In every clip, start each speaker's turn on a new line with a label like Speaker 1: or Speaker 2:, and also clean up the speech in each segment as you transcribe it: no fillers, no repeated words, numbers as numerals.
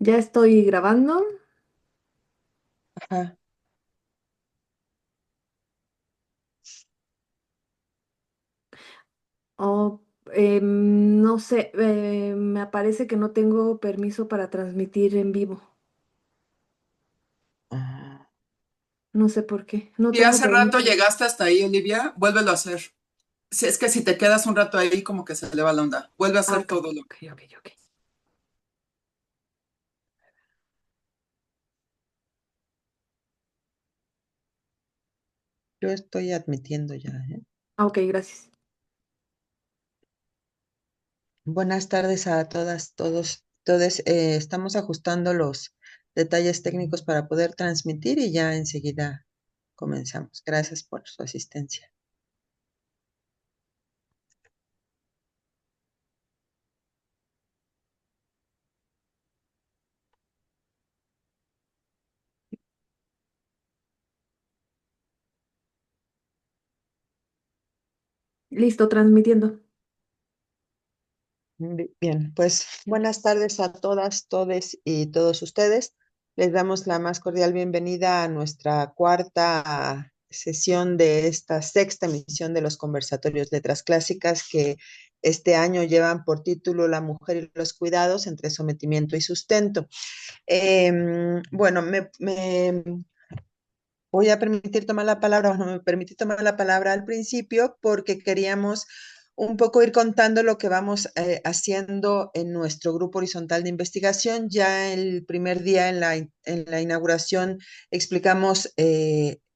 Speaker 1: Ya estoy grabando.
Speaker 2: Ajá.
Speaker 1: O no sé, me aparece que no tengo permiso para transmitir en vivo.
Speaker 2: Ah,
Speaker 1: No sé por qué. No
Speaker 3: Si
Speaker 1: tengo
Speaker 3: hace rato
Speaker 1: permiso.
Speaker 3: llegaste hasta ahí, Olivia, vuélvelo a hacer. Si es que si te quedas un rato ahí, como que se le va la onda. Vuelve a
Speaker 1: Ah,
Speaker 3: hacer
Speaker 1: ok,
Speaker 3: todo lo.
Speaker 1: ok, ok, ok.
Speaker 2: yo estoy admitiendo ya, ¿eh?
Speaker 1: Ah, ok, gracias.
Speaker 2: Buenas tardes a todas, todos, todes. Estamos ajustando los detalles técnicos para poder transmitir y ya enseguida comenzamos. Gracias por su asistencia.
Speaker 1: Listo, transmitiendo.
Speaker 2: Bien, pues buenas tardes a todas, todes y todos ustedes. Les damos la más cordial bienvenida a nuestra cuarta sesión de esta sexta emisión de los conversatorios Letras Clásicas que este año llevan por título La mujer y los cuidados entre sometimiento y sustento. Bueno, me voy a permitir tomar la palabra, o no me permití tomar la palabra al principio porque queríamos un poco ir contando lo que vamos haciendo en nuestro grupo horizontal de investigación. Ya el primer día en la inauguración explicamos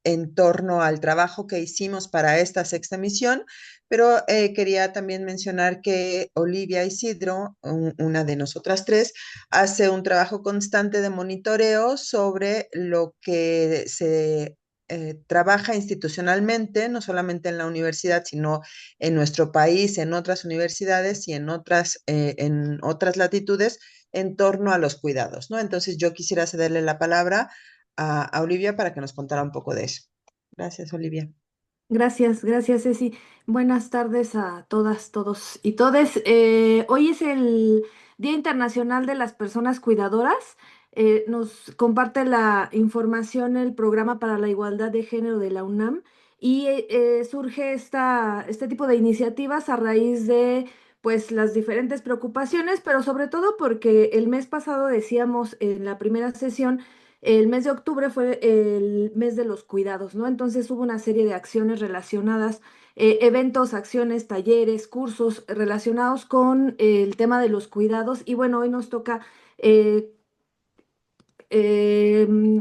Speaker 2: en torno al trabajo que hicimos para esta sexta misión, pero quería también mencionar que Olivia Isidro, una de nosotras tres, hace un trabajo constante de monitoreo sobre lo que se trabaja institucionalmente, no solamente en la universidad, sino en nuestro país, en otras universidades y en otras latitudes en torno a los cuidados, ¿no? Entonces yo quisiera cederle la palabra a Olivia para que nos contara un poco de eso. Gracias, Olivia.
Speaker 1: Gracias, gracias, Ceci. Buenas tardes a todas, todos y todes. Hoy es el Día Internacional de las Personas Cuidadoras. Nos comparte la información el Programa para la Igualdad de Género de la UNAM y surge este tipo de iniciativas a raíz de pues las diferentes preocupaciones, pero sobre todo porque el mes pasado decíamos en la primera sesión el mes de octubre fue el mes de los cuidados, ¿no? Entonces hubo una serie de acciones relacionadas, eventos, acciones, talleres, cursos relacionados con el tema de los cuidados. Y bueno, hoy nos toca eh,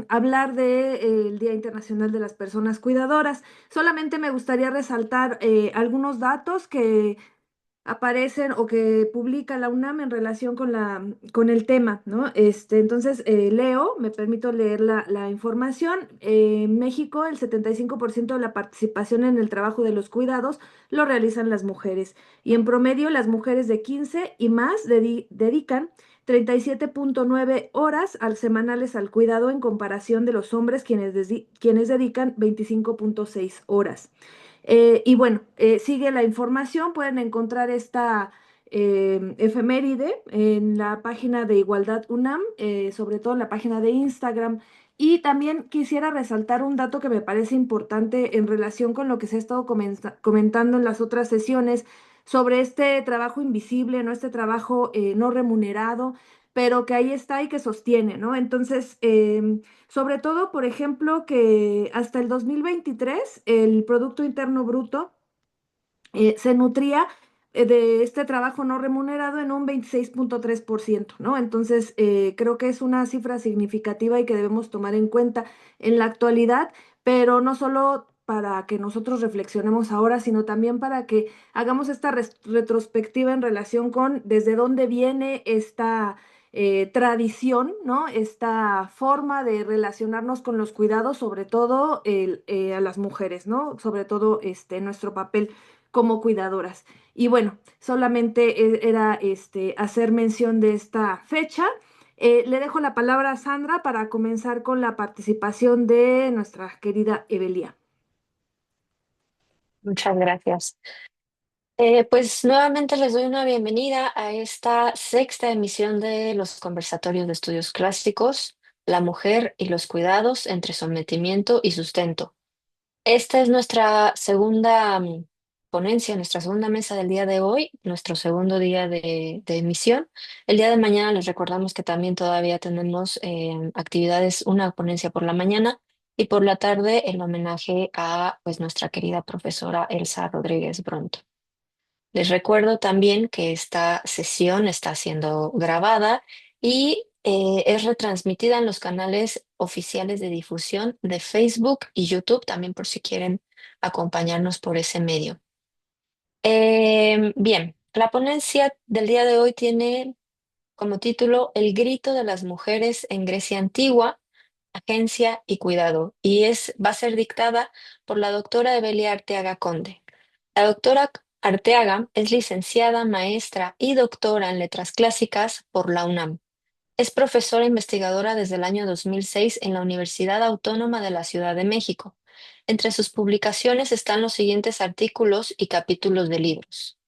Speaker 1: hablar del Día Internacional de las Personas Cuidadoras. Solamente me gustaría resaltar algunos datos que aparecen o que publica la UNAM en relación con con el tema, ¿no? Entonces, me permito leer la información. En México, el 75% de la participación en el trabajo de los cuidados lo realizan las mujeres. Y en promedio, las mujeres de 15 y más dedican 37,9 horas semanales al cuidado en comparación de los hombres quienes dedican 25,6 horas. Y bueno, sigue la información, pueden encontrar esta efeméride en la página de Igualdad UNAM, sobre todo en la página de Instagram. Y también quisiera resaltar un dato que me parece importante en relación con lo que se ha estado comentando en las otras sesiones sobre este trabajo invisible, ¿no? Este trabajo no remunerado, pero que ahí está y que sostiene, ¿no? Entonces, sobre todo, por ejemplo, que hasta el 2023 el Producto Interno Bruto se nutría de este trabajo no remunerado en un 26,3%, ¿no? Entonces, creo que es una cifra significativa y que debemos tomar en cuenta en la actualidad, pero no solo para que nosotros reflexionemos ahora, sino también para que hagamos esta retrospectiva en relación con desde dónde viene esta tradición, ¿no? Esta forma de relacionarnos con los cuidados, sobre todo a las mujeres, ¿no? Sobre todo nuestro papel como cuidadoras. Y bueno, solamente era hacer mención de esta fecha. Le dejo la palabra a Sandra para comenzar con la participación de nuestra querida Evelia.
Speaker 4: Muchas gracias. Pues nuevamente les doy una bienvenida a esta sexta emisión de los conversatorios de estudios clásicos, La mujer y los cuidados entre sometimiento y sustento. Esta es nuestra segunda ponencia, nuestra segunda mesa del día de hoy, nuestro segundo día de emisión. El día de mañana les recordamos que también todavía tenemos actividades, una ponencia por la mañana y por la tarde el homenaje a pues, nuestra querida profesora Elsa Rodríguez Bronto. Les recuerdo también que esta sesión está siendo grabada y es retransmitida en los canales oficiales de difusión de Facebook y YouTube, también por si quieren acompañarnos por ese medio. Bien, la ponencia del día de hoy tiene como título El grito de las mujeres en Grecia antigua, agencia y cuidado, y va a ser dictada por la doctora Evelia Arteaga Conde. La doctora Arteaga es licenciada, maestra y doctora en letras clásicas por la UNAM. Es profesora investigadora desde el año 2006 en la Universidad Autónoma de la Ciudad de México. Entre sus publicaciones están los siguientes artículos y capítulos de libros: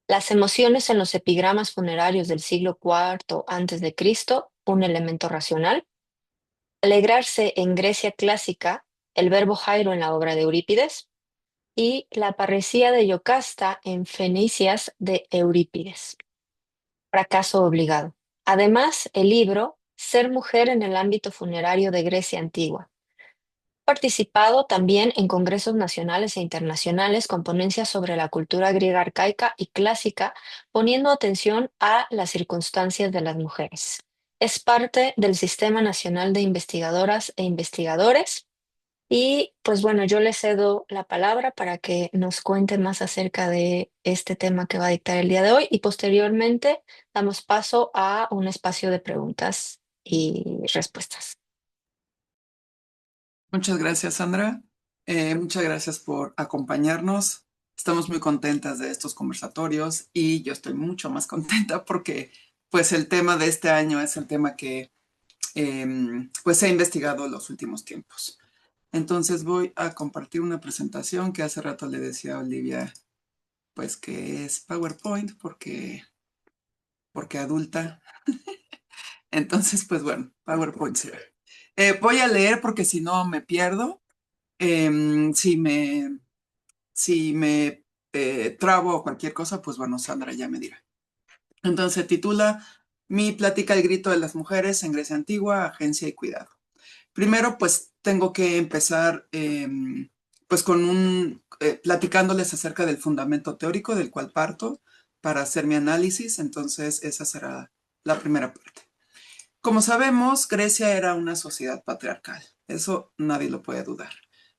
Speaker 4: Las emociones en los epigramas funerarios del siglo IV antes de Cristo, un elemento racional; Alegrarse en Grecia clásica, el verbo jairo en la obra de Eurípides; y La parresía de Yocasta en Fenicias de Eurípides. Fracaso obligado. Además, el libro Ser mujer en el ámbito funerario de Grecia antigua. Participado también en congresos nacionales e internacionales con ponencias sobre la cultura griega arcaica y clásica, poniendo atención a las circunstancias de las mujeres. Es parte del Sistema Nacional de Investigadoras e Investigadores. Y pues bueno, yo le cedo la palabra para que nos cuente más acerca de este tema que va a dictar el día de hoy y posteriormente damos paso a un espacio de preguntas y respuestas.
Speaker 3: Muchas gracias, Sandra. Muchas gracias por acompañarnos. Estamos muy contentas de estos conversatorios y yo estoy mucho más contenta porque pues el tema de este año es el tema que pues se ha investigado en los últimos tiempos. Entonces voy a compartir una presentación que hace rato le decía a Olivia, pues que es PowerPoint porque adulta. Entonces, pues bueno, PowerPoint será. Voy a leer porque si no me pierdo. Si me trabo o cualquier cosa, pues bueno, Sandra ya me dirá. Entonces titula Mi plática El grito de las mujeres en Grecia antigua, agencia y cuidado. Primero, pues tengo que empezar pues con platicándoles acerca del fundamento teórico del cual parto para hacer mi análisis. Entonces esa será la primera parte. Como sabemos, Grecia era una sociedad patriarcal. Eso nadie lo puede dudar.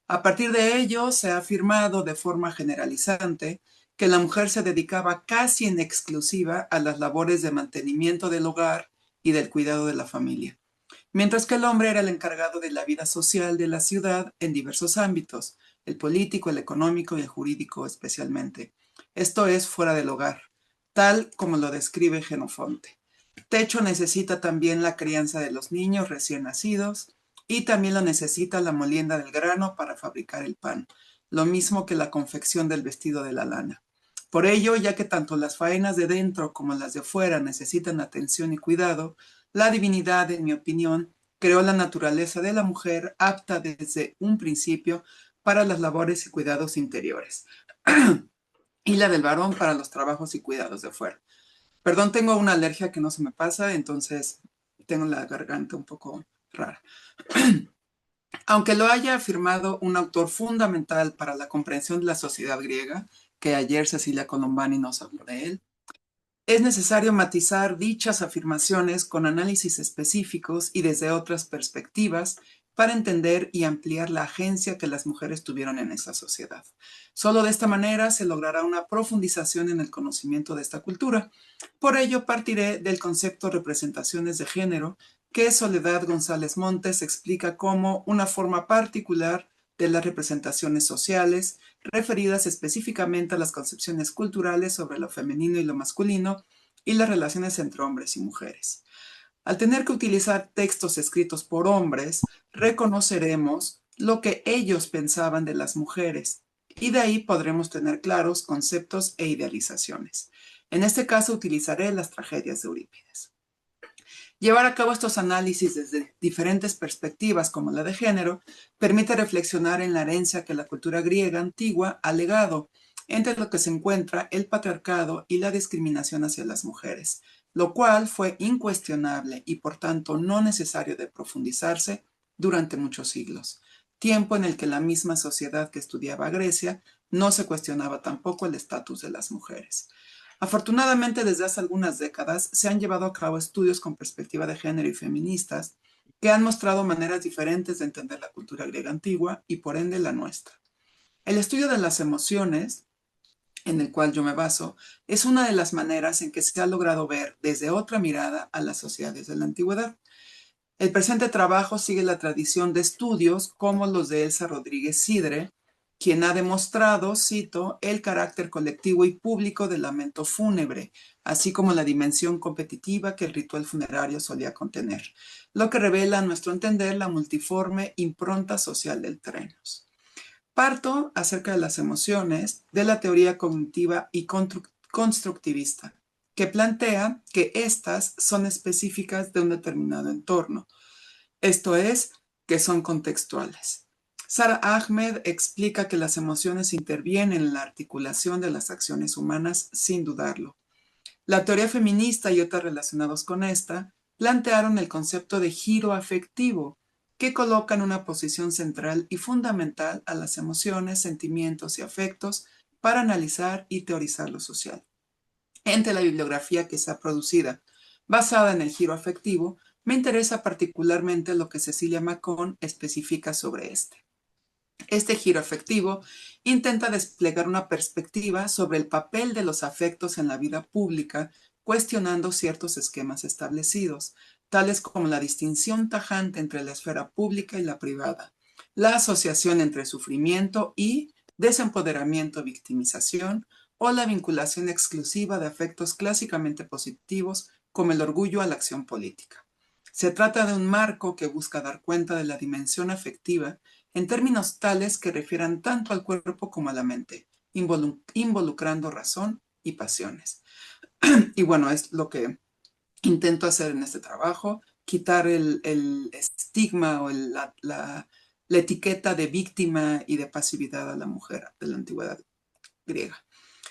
Speaker 3: A partir de ello, se ha afirmado de forma generalizante que la mujer se dedicaba casi en exclusiva a las labores de mantenimiento del hogar y del cuidado de la familia, mientras que el hombre era el encargado de la vida social de la ciudad en diversos ámbitos, el político, el económico y el jurídico especialmente. Esto es fuera del hogar, tal como lo describe Jenofonte. Techo necesita también la crianza de los niños recién nacidos y también lo necesita la molienda del grano para fabricar el pan, lo mismo que la confección del vestido de la lana. Por ello, ya que tanto las faenas de dentro como las de fuera necesitan atención y cuidado, la divinidad, en mi opinión, creó la naturaleza de la mujer apta desde un principio para las labores y cuidados interiores, y la del varón para los trabajos y cuidados de fuera. Perdón, tengo una alergia que no se me pasa, entonces tengo la garganta un poco rara. Aunque lo haya afirmado un autor fundamental para la comprensión de la sociedad griega, que ayer Cecilia Colombani nos habló de él, es necesario matizar dichas afirmaciones con análisis específicos y desde otras perspectivas para entender y ampliar la agencia que las mujeres tuvieron en esa sociedad. Solo de esta manera se logrará una profundización en el conocimiento de esta cultura. Por ello, partiré del concepto representaciones de género, que Soledad González Montes explica como una forma particular de las representaciones sociales, referidas específicamente a las concepciones culturales sobre lo femenino y lo masculino y las relaciones entre hombres y mujeres. Al tener que utilizar textos escritos por hombres, reconoceremos lo que ellos pensaban de las mujeres y de ahí podremos tener claros conceptos e idealizaciones. En este caso utilizaré las tragedias de Eurípides. Llevar a cabo estos análisis desde diferentes perspectivas, como la de género, permite reflexionar en la herencia que la cultura griega antigua ha legado, entre lo que se encuentra el patriarcado y la discriminación hacia las mujeres, lo cual fue incuestionable y por tanto no necesario de profundizarse durante muchos siglos, tiempo en el que la misma sociedad que estudiaba a Grecia no se cuestionaba tampoco el estatus de las mujeres. Afortunadamente, desde hace algunas décadas se han llevado a cabo estudios con perspectiva de género y feministas que han mostrado maneras diferentes de entender la cultura griega antigua y por ende la nuestra. El estudio de las emociones, en el cual yo me baso, es una de las maneras en que se ha logrado ver desde otra mirada a las sociedades de la antigüedad. El presente trabajo sigue la tradición de estudios como los de Elsa Rodríguez Sidre, quien ha demostrado, cito, el carácter colectivo y público del lamento fúnebre, así como la dimensión competitiva que el ritual funerario solía contener, lo que revela a nuestro entender la multiforme impronta social del Threnos. Parto acerca de las emociones de la teoría cognitiva y constructivista, que plantea que éstas son específicas de un determinado entorno, esto es, que son contextuales. Sara Ahmed explica que las emociones intervienen en la articulación de las acciones humanas sin dudarlo. La teoría feminista y otras relacionadas con esta plantearon el concepto de giro afectivo, que coloca en una posición central y fundamental a las emociones, sentimientos y afectos para analizar y teorizar lo social. Entre la bibliografía que se ha producido basada en el giro afectivo, me interesa particularmente lo que Cecilia Macon especifica sobre este. Este giro afectivo intenta desplegar una perspectiva sobre el papel de los afectos en la vida pública, cuestionando ciertos esquemas establecidos, tales como la distinción tajante entre la esfera pública y la privada, la asociación entre sufrimiento y desempoderamiento-victimización, o la vinculación exclusiva de afectos clásicamente positivos como el orgullo a la acción política. Se trata de un marco que busca dar cuenta de la dimensión afectiva en términos tales que refieran tanto al cuerpo como a la mente, involucrando razón y pasiones. Y bueno, es lo que intento hacer en este trabajo, quitar el estigma o la etiqueta de víctima y de pasividad a la mujer de la antigüedad griega.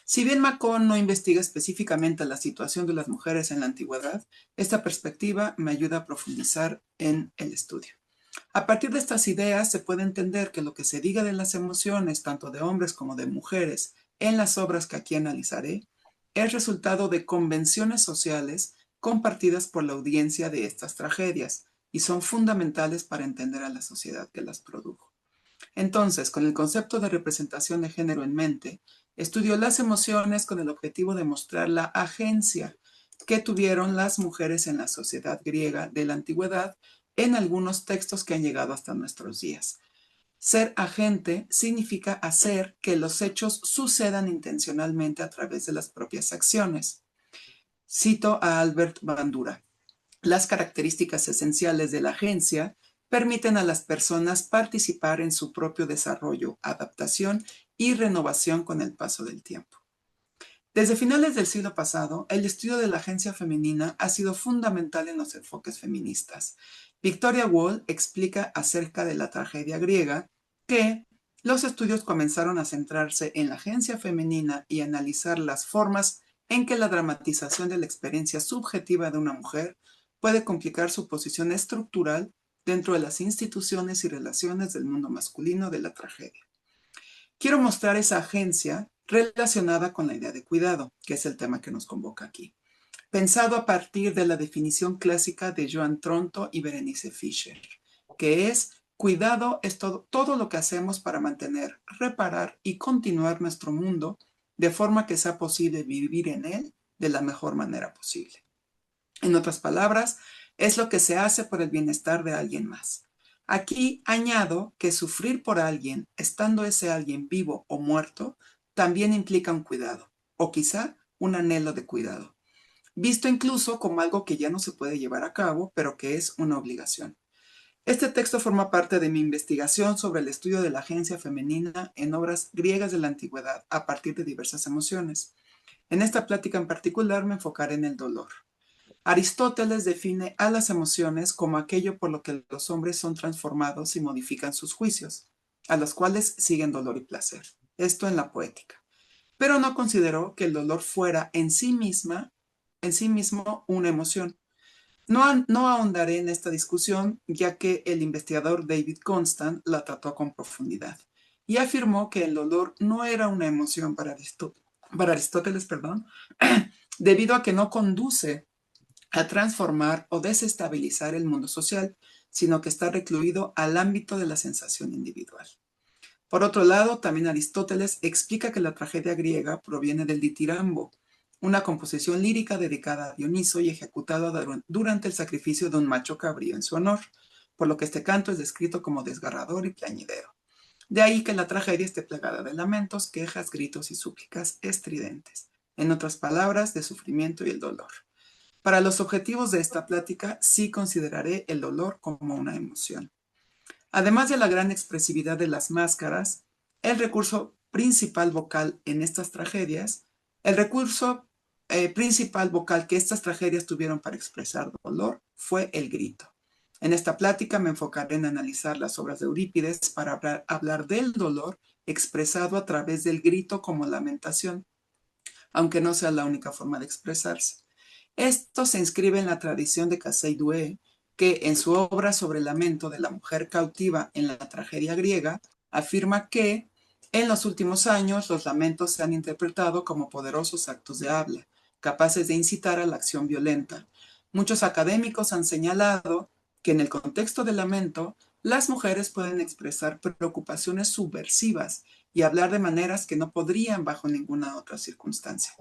Speaker 3: Si bien Macon no investiga específicamente la situación de las mujeres en la antigüedad, esta perspectiva me ayuda a profundizar en el estudio. A partir de estas ideas se puede entender que lo que se diga de las emociones, tanto de hombres como de mujeres, en las obras que aquí analizaré, es resultado de convenciones sociales compartidas por la audiencia de estas tragedias y son fundamentales para entender a la sociedad que las produjo. Entonces, con el concepto de representación de género en mente, estudió las emociones con el objetivo de mostrar la agencia que tuvieron las mujeres en la sociedad griega de la antigüedad en algunos textos que han llegado hasta nuestros días. Ser agente significa hacer que los hechos sucedan intencionalmente a través de las propias acciones. Cito a Albert Bandura. Las características esenciales de la agencia permiten a las personas participar en su propio desarrollo, adaptación y renovación con el paso del tiempo. Desde finales del siglo pasado, el estudio de la agencia femenina ha sido fundamental en los enfoques feministas. Victoria Wohl explica acerca de la tragedia griega que los estudios comenzaron a centrarse en la agencia femenina y analizar las formas en que la dramatización de la experiencia subjetiva de una mujer puede complicar su posición estructural dentro de las instituciones y relaciones del mundo masculino de la tragedia. Quiero mostrar esa agencia relacionada con la idea de cuidado, que es el tema que nos convoca aquí, pensado a partir de la definición clásica de Joan Tronto y Berenice Fischer, que es: cuidado es todo lo que hacemos para mantener, reparar y continuar nuestro mundo de forma que sea posible vivir en él de la mejor manera posible. En otras palabras, es lo que se hace por el bienestar de alguien más. Aquí añado que sufrir por alguien, estando ese alguien vivo o muerto, también implica un cuidado, o quizá un anhelo de cuidado, visto incluso como algo que ya no se puede llevar a cabo, pero que es una obligación. Este texto forma parte de mi investigación sobre el estudio de la agencia femenina en obras griegas de la antigüedad a partir de diversas emociones. En esta plática en particular me enfocaré en el dolor. Aristóteles define a las emociones como aquello por lo que los hombres son transformados y modifican sus juicios, a los cuales siguen dolor y placer. Esto en la poética. Pero no consideró que el dolor fuera en sí mismo una emoción. No ahondaré en esta discusión, ya que el investigador David Constant la trató con profundidad y afirmó que el dolor no era una emoción para Aristóteles, debido a que no conduce a transformar o desestabilizar el mundo social, sino que está recluido al ámbito de la sensación individual. Por otro lado, también Aristóteles explica que la tragedia griega proviene del ditirambo, una composición lírica dedicada a Dioniso y ejecutada durante el sacrificio de un macho cabrío en su honor, por lo que este canto es descrito como desgarrador y plañidero. De ahí que la tragedia esté plagada de lamentos, quejas, gritos y súplicas estridentes, en otras palabras, de sufrimiento y el dolor. Para los objetivos de esta plática, sí consideraré el dolor como una emoción. Además de la gran expresividad de las máscaras, el recurso principal vocal en estas tragedias, el recurso principal vocal que estas tragedias tuvieron para expresar dolor fue el grito. En esta plática me enfocaré en analizar las obras de Eurípides para hablar del dolor expresado a través del grito como lamentación, aunque no sea la única forma de expresarse. Esto se inscribe en la tradición de Casey-Due, que en su obra sobre el lamento de la mujer cautiva en la tragedia griega, afirma que en los últimos años los lamentos se han interpretado como poderosos actos de habla, capaces de incitar a la acción violenta. Muchos académicos han señalado que en el contexto del lamento, las mujeres pueden expresar preocupaciones subversivas y hablar de maneras que no podrían bajo ninguna otra circunstancia.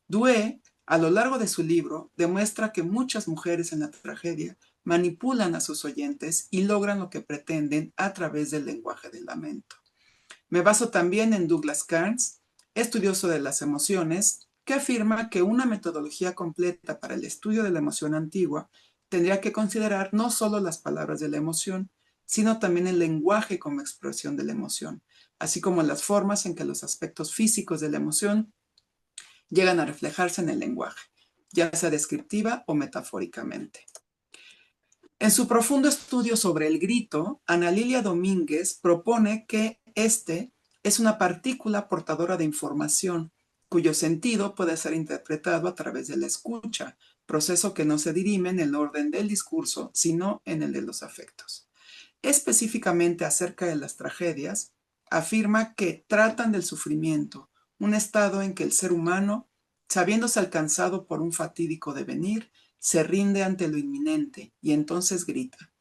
Speaker 3: Due, a lo largo de su libro, demuestra que muchas mujeres en la tragedia manipulan a sus oyentes y logran lo que pretenden a través del lenguaje del lamento. Me baso también en Douglas Kearns, estudioso de las emociones, que afirma que una metodología completa para el estudio de la emoción antigua tendría que considerar no solo las palabras de la emoción, sino también el lenguaje como expresión de la emoción, así como las formas en que los aspectos físicos de la emoción llegan a reflejarse en el lenguaje, ya sea descriptiva o metafóricamente. En su profundo estudio sobre el grito, Ana Lilia Domínguez propone que este es una partícula portadora de información, cuyo sentido puede ser interpretado a través de la escucha, proceso que no se dirime en el orden del discurso, sino en el de los afectos. Específicamente acerca de las tragedias, afirma que tratan del sufrimiento, un estado en que el ser humano, sabiéndose alcanzado por un fatídico devenir, se rinde ante lo inminente y entonces grita.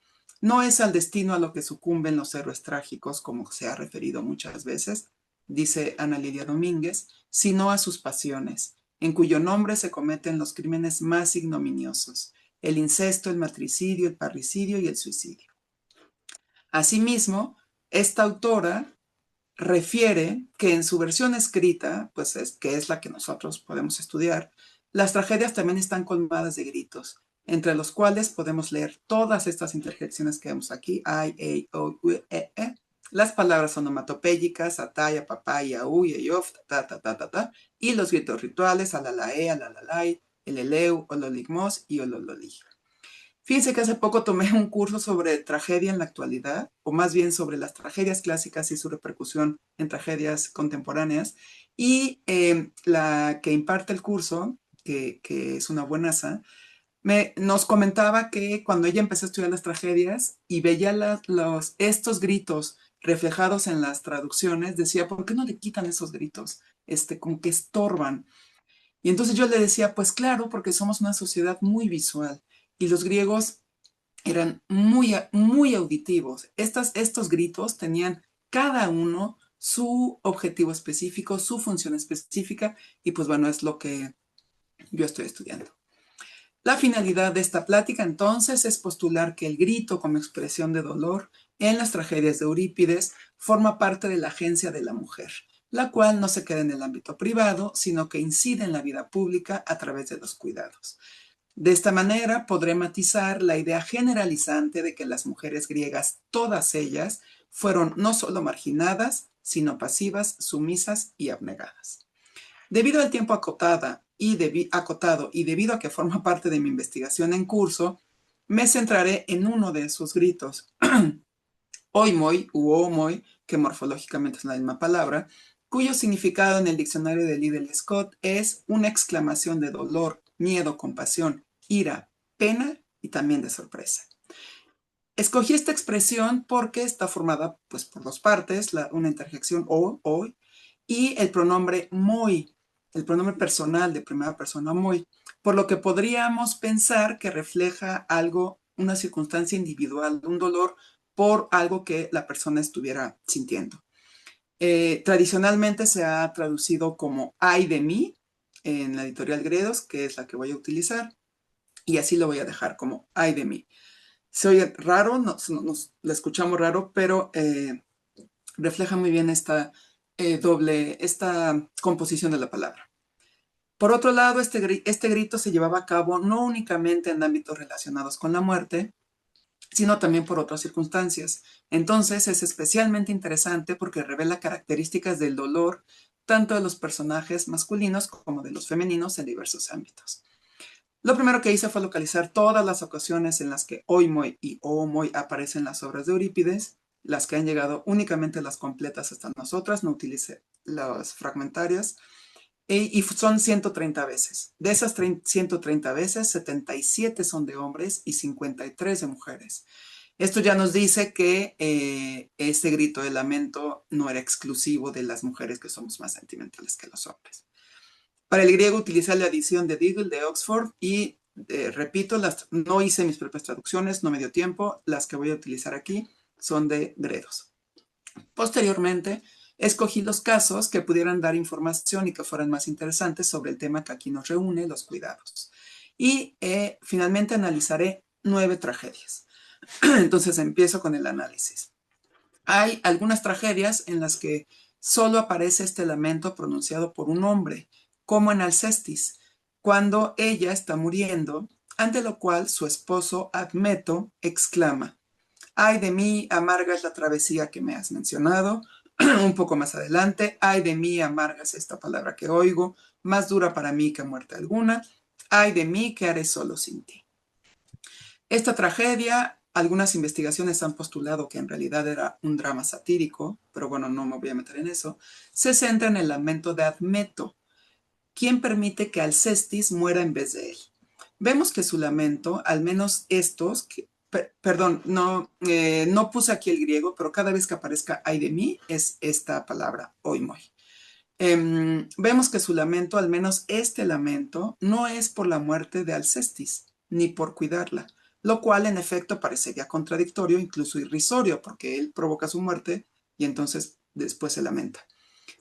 Speaker 3: No es al destino a lo que sucumben los héroes trágicos, como se ha referido muchas veces, dice Ana Lilia Domínguez, sino a sus pasiones, en cuyo nombre se cometen los crímenes más ignominiosos, el incesto, el matricidio, el parricidio y el suicidio. Asimismo, esta autora refiere que en su versión escrita, que es la que nosotros podemos estudiar, las tragedias también están colmadas de gritos, entre los cuales podemos leer todas estas interjecciones que vemos aquí, I, A, O, U, E. Las palabras onomatopéyicas, ataya, papaya, uy, yof, y los gritos rituales, alalae, alalalay, el eleu, ololigmos y olololij. Fíjense que hace poco tomé un curso sobre tragedia en la actualidad, o más bien sobre las tragedias clásicas y su repercusión en tragedias contemporáneas, y la que imparte el curso, que es una buenaza, nos comentaba que cuando ella empezó a estudiar las tragedias y veía estos gritos reflejados en las traducciones, decía, ¿por qué no le quitan esos gritos? Como que estorban. Y entonces yo le decía, pues claro, porque somos una sociedad muy visual y los griegos eran muy, muy auditivos. Estos gritos tenían cada uno su objetivo específico, su función específica y pues bueno, es lo que yo estoy estudiando. La finalidad de esta plática entonces es postular que el grito como expresión de dolor en las tragedias de Eurípides forma parte de la agencia de la mujer, la cual no se queda en el ámbito privado, sino que incide en la vida pública a través de los cuidados. De esta manera podré matizar la idea generalizante de que las mujeres griegas, todas ellas, fueron no solo marginadas, sino pasivas, sumisas y abnegadas. Debido al tiempo acotado y debido a que forma parte de mi investigación en curso, me centraré en uno de sus gritos, oimoi u omoi, que morfológicamente es la misma palabra, cuyo significado en el diccionario de Liddell Scott es una exclamación de dolor, miedo, compasión, ira, pena y también de sorpresa. Escogí esta expresión porque está formada pues, por dos partes, una interjección o, y el pronombre moi, el pronombre personal de primera persona moi, por lo que podríamos pensar que refleja algo, una circunstancia individual, un dolor por algo que la persona estuviera sintiendo. Tradicionalmente se ha traducido como ay de mí en la editorial Gredos, que es la que voy a utilizar, y así lo voy a dejar como ay de mí. Se oye raro, lo escuchamos raro, pero refleja muy bien esta esta composición de la palabra. Por otro lado, este grito se llevaba a cabo no únicamente en ámbitos relacionados con la muerte, sino también por otras circunstancias. Entonces es especialmente interesante porque revela características del dolor tanto de los personajes masculinos como de los femeninos en diversos ámbitos. Lo primero que hice fue localizar todas las ocasiones en las que oimoi y oomoi aparecen en las obras de Eurípides, las que han llegado únicamente las completas hasta nosotras, no utilicé las fragmentarias, y son 130 veces. De esas 130 veces, 77 son de hombres y 53 de mujeres. Esto ya nos dice que este grito de lamento no era exclusivo de las mujeres, que somos más sentimentales que los hombres. Para el griego utilicé la edición de Deagle de Oxford y repito, no hice mis propias traducciones, no me dio tiempo. Las que voy a utilizar aquí son de Gredos. Posteriormente, escogí los casos que pudieran dar información y que fueran más interesantes sobre el tema que aquí nos reúne, los cuidados. Y finalmente analizaré 9 tragedias. Entonces empiezo con el análisis. Hay algunas tragedias en las que solo aparece este lamento pronunciado por un hombre, como en Alcestis, cuando ella está muriendo, ante lo cual su esposo Admeto exclama: ay de mí, amarga es la travesía que me has mencionado. Un poco más adelante: ay de mí, amarga es esta palabra que oigo, más dura para mí que muerte alguna. Ay de mí, ¿qué haré solo sin ti? Esta tragedia, algunas investigaciones han postulado que en realidad era un drama satírico, pero bueno, no me voy a meter en eso. Se centra en el lamento de Admeto, quien permite que Alcestis muera en vez de él. Vemos que su lamento, al menos estos, perdón, no puse aquí el griego, pero cada vez que aparezca ay de mí es esta palabra, oimoi. Vemos que su lamento, al menos este lamento, no es por la muerte de Alcestis, ni por cuidarla, lo cual en efecto parecería contradictorio, incluso irrisorio, porque él provoca su muerte y entonces después se lamenta.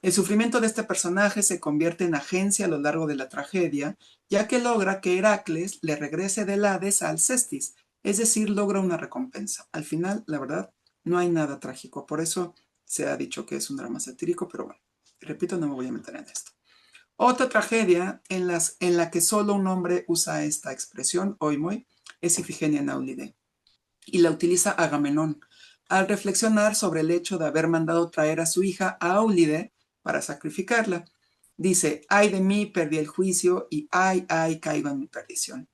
Speaker 3: El sufrimiento de este personaje se convierte en agencia a lo largo de la tragedia, ya que logra que Heracles le regrese del Hades a Alcestis, es decir, logra una recompensa. Al final, la verdad, no hay nada trágico, por eso se ha dicho que es un drama satírico, pero bueno, repito, no me voy a meter en esto. Otra tragedia en la que solo un hombre usa esta expresión, oimoi, es Ifigenia en Aulide, y la utiliza Agamenón al reflexionar sobre el hecho de haber mandado traer a su hija a Aulide para sacrificarla. Dice: ay de mí, perdí el juicio, y ay, caigo en mi perdición.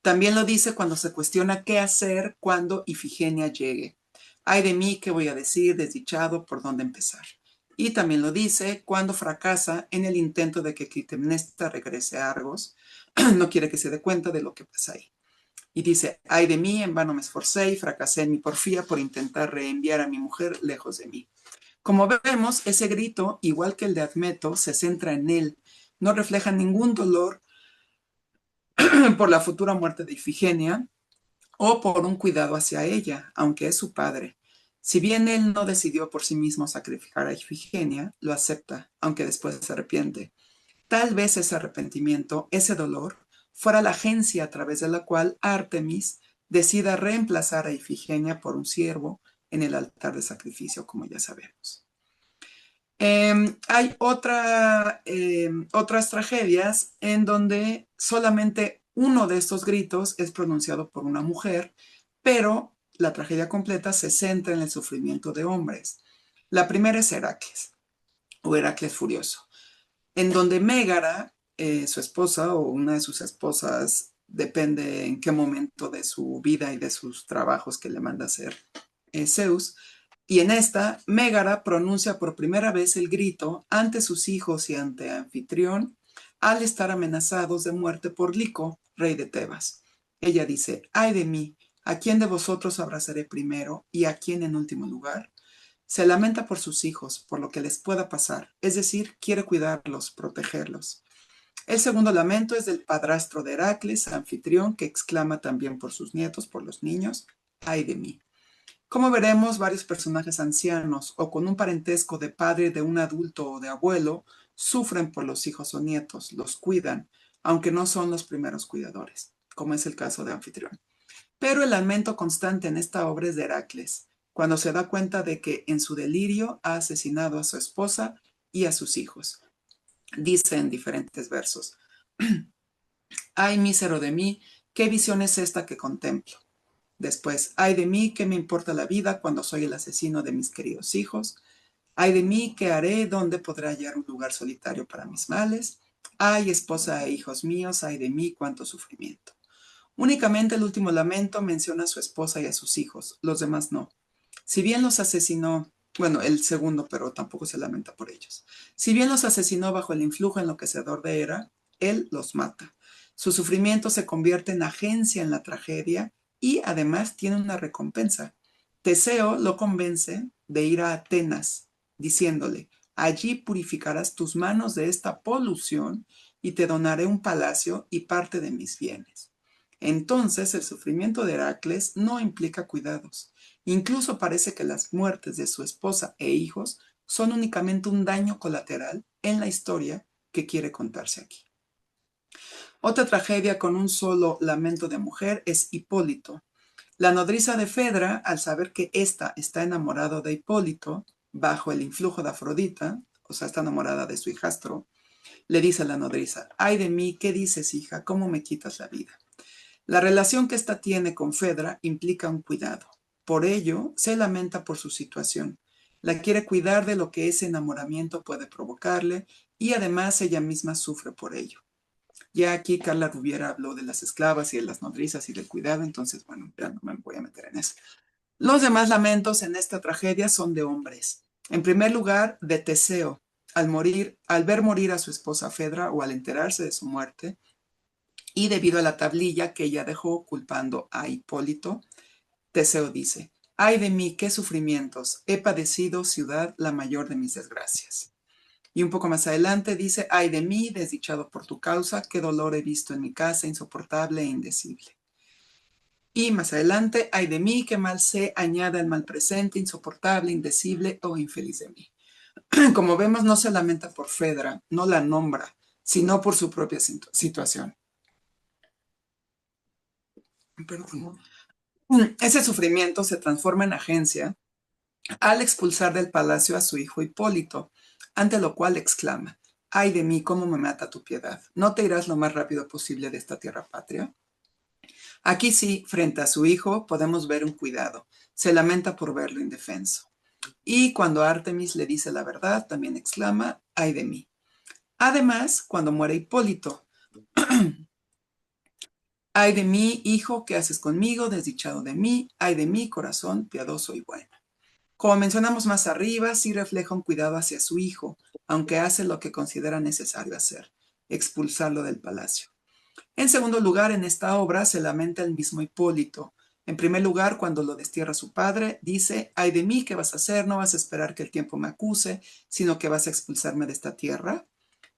Speaker 3: También lo dice cuando se cuestiona qué hacer cuando Ifigenia llegue. Ay de mí, ¿qué voy a decir? Desdichado, ¿por dónde empezar? Y también lo dice cuando fracasa en el intento de que Clitemnestra regrese a Argos. No quiere que se dé cuenta de lo que pasa ahí. Y dice: ay de mí, en vano me esforcé y fracasé en mi porfía por intentar reenviar a mi mujer lejos de mí. Como vemos, ese grito, igual que el de Admeto, se centra en él. No refleja ningún dolor por la futura muerte de Ifigenia o por un cuidado hacia ella, aunque es su padre. Si bien él no decidió por sí mismo sacrificar a Ifigenia, lo acepta, aunque después se arrepiente. Tal vez ese arrepentimiento, ese dolor, fuera la agencia a través de la cual Artemis decida reemplazar a Ifigenia por un ciervo en el altar de sacrificio, como ya sabemos. Hay otras tragedias en donde solamente Uno de estos gritos es pronunciado por una mujer, pero la tragedia completa se centra en el sufrimiento de hombres. La primera es Heracles, o Heracles Furioso, en donde Mégara, su esposa o una de sus esposas, depende en qué momento de su vida y de sus trabajos que le manda hacer Zeus, y en esta, Mégara pronuncia por primera vez el grito ante sus hijos y ante Anfitrión al estar amenazados de muerte por Lico, rey de Tebas. Ella dice, ay de mí, ¿a quién de vosotros abrazaré primero y a quién en último lugar? Se lamenta por sus hijos, por lo que les pueda pasar, es decir, quiere cuidarlos, protegerlos. El segundo lamento es del padrastro de Heracles, Anfitrión, que exclama también por sus nietos, por los niños, ay de mí. Como veremos, varios personajes ancianos o con un parentesco de padre de un adulto o de abuelo sufren por los hijos o nietos, los cuidan, aunque no son los primeros cuidadores, como es el caso de Anfitrión. Pero el lamento constante en esta obra es de Heracles, cuando se da cuenta de que en su delirio ha asesinado a su esposa y a sus hijos. Dice en diferentes versos, ay mísero de mí, ¿qué visión es esta que contemplo? Después, ay de mí, ¿qué me importa la vida cuando soy el asesino de mis queridos hijos? Ay de mí, ¿qué haré? ¿Dónde podré hallar un lugar solitario para mis males? Ay, esposa e hijos míos, ay de mí, cuánto sufrimiento. Únicamente el último lamento menciona a su esposa y a sus hijos, los demás no. Si bien los asesinó, bueno, el segundo, pero tampoco se lamenta por ellos. Si bien los asesinó bajo el influjo enloquecedor de Hera, él los mata. Su sufrimiento se convierte en agencia en la tragedia y además tiene una recompensa. Teseo lo convence de ir a Atenas, diciéndole, allí purificarás tus manos de esta polución y te donaré un palacio y parte de mis bienes. Entonces el sufrimiento de Heracles no implica cuidados. Incluso parece que las muertes de su esposa e hijos son únicamente un daño colateral en la historia que quiere contarse aquí. Otra tragedia con un solo lamento de mujer es Hipólito. La nodriza de Fedra, al saber que ésta está enamorada de Hipólito, bajo el influjo de Afrodita, o sea, está enamorada de su hijastro, le dice a la nodriza, ay de mí, ¿qué dices, hija? ¿Cómo me quitas la vida? La relación que ésta tiene con Fedra implica un cuidado. Por ello, se lamenta por su situación. La quiere cuidar de lo que ese enamoramiento puede provocarle y además ella misma sufre por ello. Ya aquí Carla Rubiera habló de las esclavas y de las nodrizas y del cuidado, entonces, bueno, ya no me voy a meter en eso. Los demás lamentos en esta tragedia son de hombres. En primer lugar, de Teseo, al ver morir a su esposa Fedra o al enterarse de su muerte, y debido a la tablilla que ella dejó culpando a Hipólito, Teseo dice, ay de mí, qué sufrimientos, he padecido, ciudad, la mayor de mis desgracias. Y un poco más adelante dice, ay de mí, desdichado por tu causa, qué dolor he visto en mi casa, insoportable e indecible. Y más adelante, ay de mí, qué mal sé, añada el mal presente, insoportable, indecible o infeliz de mí. Como vemos, no se lamenta por Fedra, no la nombra, sino por su propia situación. Perdón. Ese sufrimiento se transforma en agencia al expulsar del palacio a su hijo Hipólito, ante lo cual exclama, ay de mí, cómo me mata tu piedad, ¿no te irás lo más rápido posible de esta tierra patria? Aquí sí, frente a su hijo, podemos ver un cuidado, se lamenta por verlo indefenso. Y cuando Artemis le dice la verdad, también exclama, ay de mí. Además, cuando muere Hipólito, ay de mí, hijo, ¿qué haces conmigo? Desdichado de mí, ay de mí, corazón piadoso y bueno. Como mencionamos más arriba, sí refleja un cuidado hacia su hijo, aunque hace lo que considera necesario hacer, expulsarlo del palacio. En segundo lugar, en esta obra se lamenta el mismo Hipólito. En primer lugar, cuando lo destierra su padre, dice, ay de mí, ¿qué vas a hacer? No vas a esperar que el tiempo me acuse, sino que vas a expulsarme de esta tierra.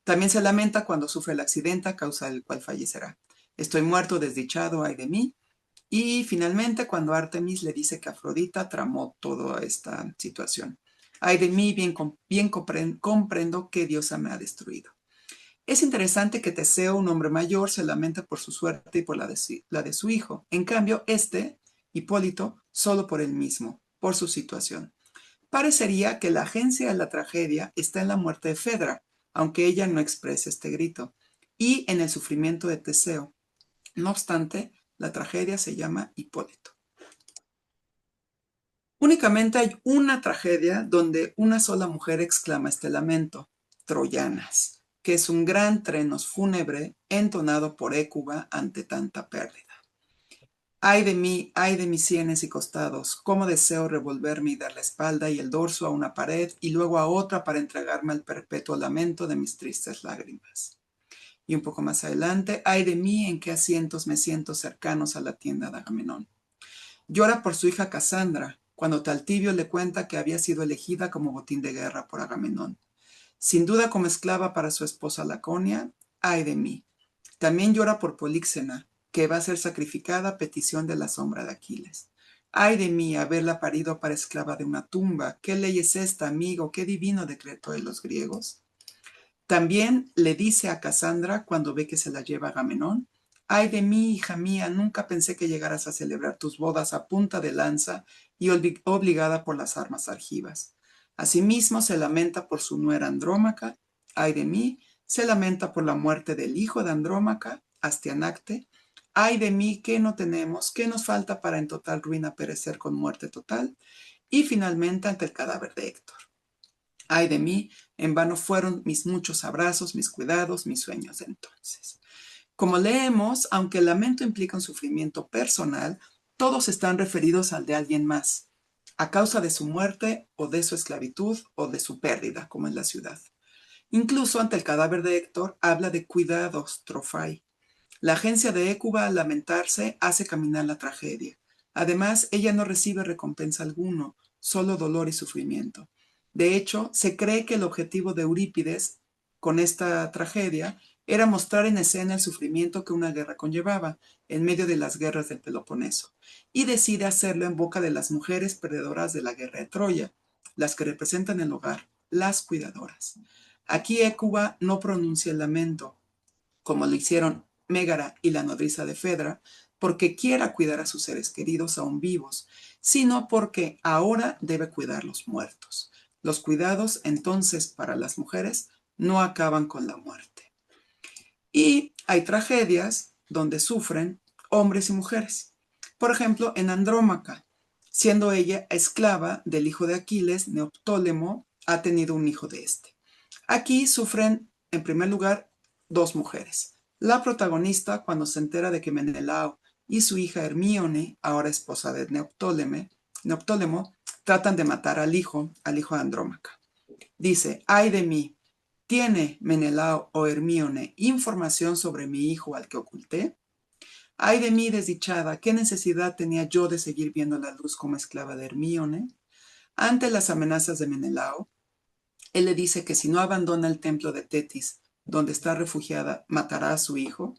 Speaker 3: También se lamenta cuando sufre el accidente a causa del cual fallecerá. Estoy muerto, desdichado, ay de mí. Y finalmente, cuando Artemis le dice que Afrodita tramó toda esta situación. Ay de mí, bien comprendo que Diosa me ha destruido. Es interesante que Teseo, un hombre mayor, se lamenta por su suerte y por la de su hijo. En cambio, Hipólito, solo por él mismo, por su situación. Parecería que la agencia de la tragedia está en la muerte de Fedra, aunque ella no exprese este grito, y en el sufrimiento de Teseo. No obstante, la tragedia se llama Hipólito. Únicamente hay una tragedia donde una sola mujer exclama este lamento, Troyanas, que es un gran trenos fúnebre entonado por Hécuba ante tanta pérdida. Ay de mis sienes y costados, cómo deseo revolverme y dar la espalda y el dorso a una pared y luego a otra para entregarme al perpetuo lamento de mis tristes lágrimas. Y un poco más adelante, ay de mí en qué asientos me siento cercanos a la tienda de Agamenón. Llora por su hija Casandra, cuando Taltibio le cuenta que había sido elegida como botín de guerra por Agamenón. Sin duda como esclava para su esposa Laconia, ay de mí. También llora por Políxena, que va a ser sacrificada a petición de la sombra de Aquiles. Ay de mí, haberla parido para esclava de una tumba. ¿Qué ley es esta, amigo? ¿Qué divino decreto de los griegos? También le dice a Casandra, cuando ve que se la lleva Agamenón, ay de mí, hija mía, nunca pensé que llegaras a celebrar tus bodas a punta de lanza y obligada por las armas argivas. Asimismo se lamenta por su nuera Andrómaca, ay de mí, se lamenta por la muerte del hijo de Andrómaca, Astianacte, ay de mí, ¿qué no tenemos? ¿Qué nos falta para en total ruina perecer con muerte total? Y finalmente ante el cadáver de Héctor. Ay de mí, en vano fueron mis muchos abrazos, mis cuidados, mis sueños de entonces. Como leemos, aunque el lamento implica un sufrimiento personal, todos están referidos al de alguien más, a causa de su muerte o de su esclavitud o de su pérdida, como en la ciudad. Incluso ante el cadáver de Héctor habla de cuidados, trofai. La agencia de Hécuba al lamentarse hace caminar la tragedia. Además, ella no recibe recompensa alguno, solo dolor y sufrimiento. De hecho, se cree que el objetivo de Eurípides con esta tragedia era mostrar en escena el sufrimiento que una guerra conllevaba, en medio de las guerras del Peloponeso, y decide hacerlo en boca de las mujeres perdedoras de la guerra de Troya, las que representan el hogar, las cuidadoras. Aquí Hécuba no pronuncia el lamento, como lo hicieron Mégara y la nodriza de Fedra, porque quiera cuidar a sus seres queridos aún vivos, sino porque ahora debe cuidar los muertos. Los cuidados, entonces, para las mujeres, no acaban con la muerte. Y hay tragedias donde sufren hombres y mujeres. Por ejemplo, en Andrómaca, siendo ella esclava del hijo de Aquiles, Neoptólemo ha tenido un hijo de este. Aquí sufren, en primer lugar, dos mujeres. La protagonista, cuando se entera de que Menelao y su hija Hermíone, ahora esposa de Neoptólemo, tratan de matar al hijo de Andrómaca. Dice, ay de mí, ¿tiene Menelao o Hermíone información sobre mi hijo al que oculté? Ay de mí, desdichada, ¿qué necesidad tenía yo de seguir viendo la luz como esclava de Hermíone? Ante las amenazas de Menelao, él le dice que si no abandona el templo de Tetis, donde está refugiada, matará a su hijo.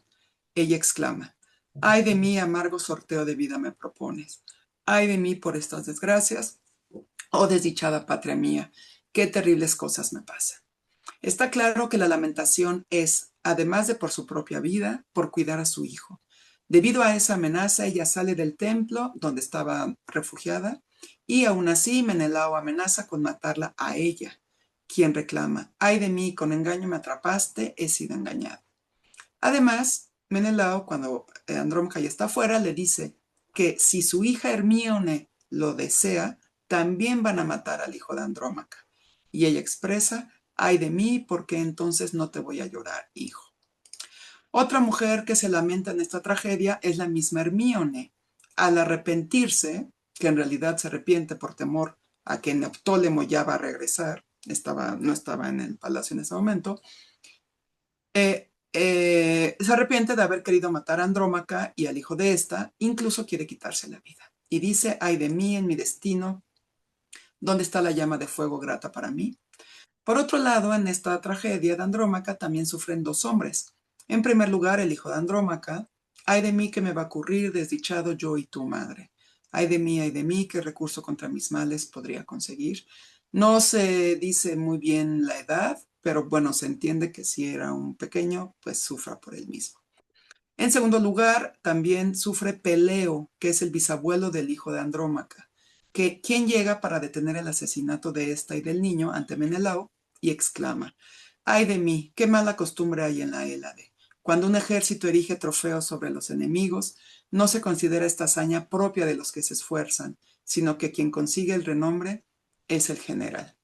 Speaker 3: Ella exclama, ay de mí, amargo sorteo de vida me propones. Ay de mí por estas desgracias, oh desdichada patria mía, qué terribles cosas me pasan. Está claro que la lamentación es, además de por su propia vida, por cuidar a su hijo. Debido a esa amenaza, ella sale del templo donde estaba refugiada y aún así Menelao amenaza con matarla a ella, quien reclama, ay de mí, con engaño me atrapaste, he sido engañado. Además, Menelao, cuando Andrómaca ya está afuera, le dice que si su hija Hermíone lo desea, también van a matar al hijo de Andrómaca. Y ella expresa, ay de mí, ¿por qué entonces no te voy a llorar, hijo? Otra mujer que se lamenta en esta tragedia es la misma Hermíone. Al arrepentirse, que en realidad se arrepiente por temor a que Neoptólemo ya va a regresar, no estaba en el palacio en ese momento, se arrepiente de haber querido matar a Andrómaca y al hijo de esta, incluso quiere quitarse la vida. Y dice, ay de mí en mi destino, ¿dónde está la llama de fuego grata para mí? Por otro lado, en esta tragedia de Andrómaca también sufren dos hombres. En primer lugar, el hijo de Andrómaca, ay de mí que me va a ocurrir, desdichado yo y tu madre. Ay de mí, qué recurso contra mis males podría conseguir. No se dice muy bien la edad, pero bueno, se entiende que si era un pequeño, pues sufra por él mismo. En segundo lugar, también sufre Peleo, que es el bisabuelo del hijo de Andrómaca, quien llega para detener el asesinato de esta y del niño ante Menelao y exclama, ay de mí, qué mala costumbre hay en la Hélade. Cuando un ejército erige trofeos sobre los enemigos, no se considera esta hazaña propia de los que se esfuerzan, sino que quien consigue el renombre es el general.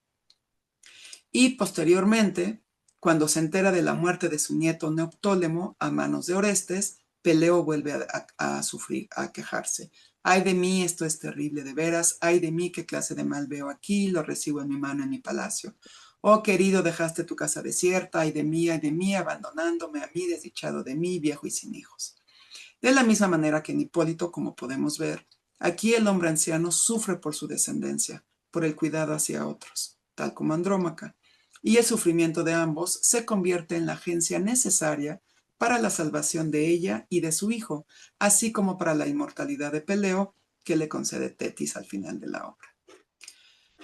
Speaker 3: Y posteriormente, cuando se entera de la muerte de su nieto Neoptólemo a manos de Orestes, Peleo vuelve a sufrir, a quejarse. Ay de mí, esto es terrible de veras. Ay de mí, qué clase de mal veo aquí, lo recibo en mi mano en mi palacio. Oh querido, dejaste tu casa desierta. Ay de mí, abandonándome a mí, desdichado de mí, viejo y sin hijos. De la misma manera que en Hipólito, como podemos ver, aquí el hombre anciano sufre por su descendencia, por el cuidado hacia otros, tal como Andrómaca, y el sufrimiento de ambos se convierte en la agencia necesaria para la salvación de ella y de su hijo, así como para la inmortalidad de Peleo que le concede Tetis al final de la obra.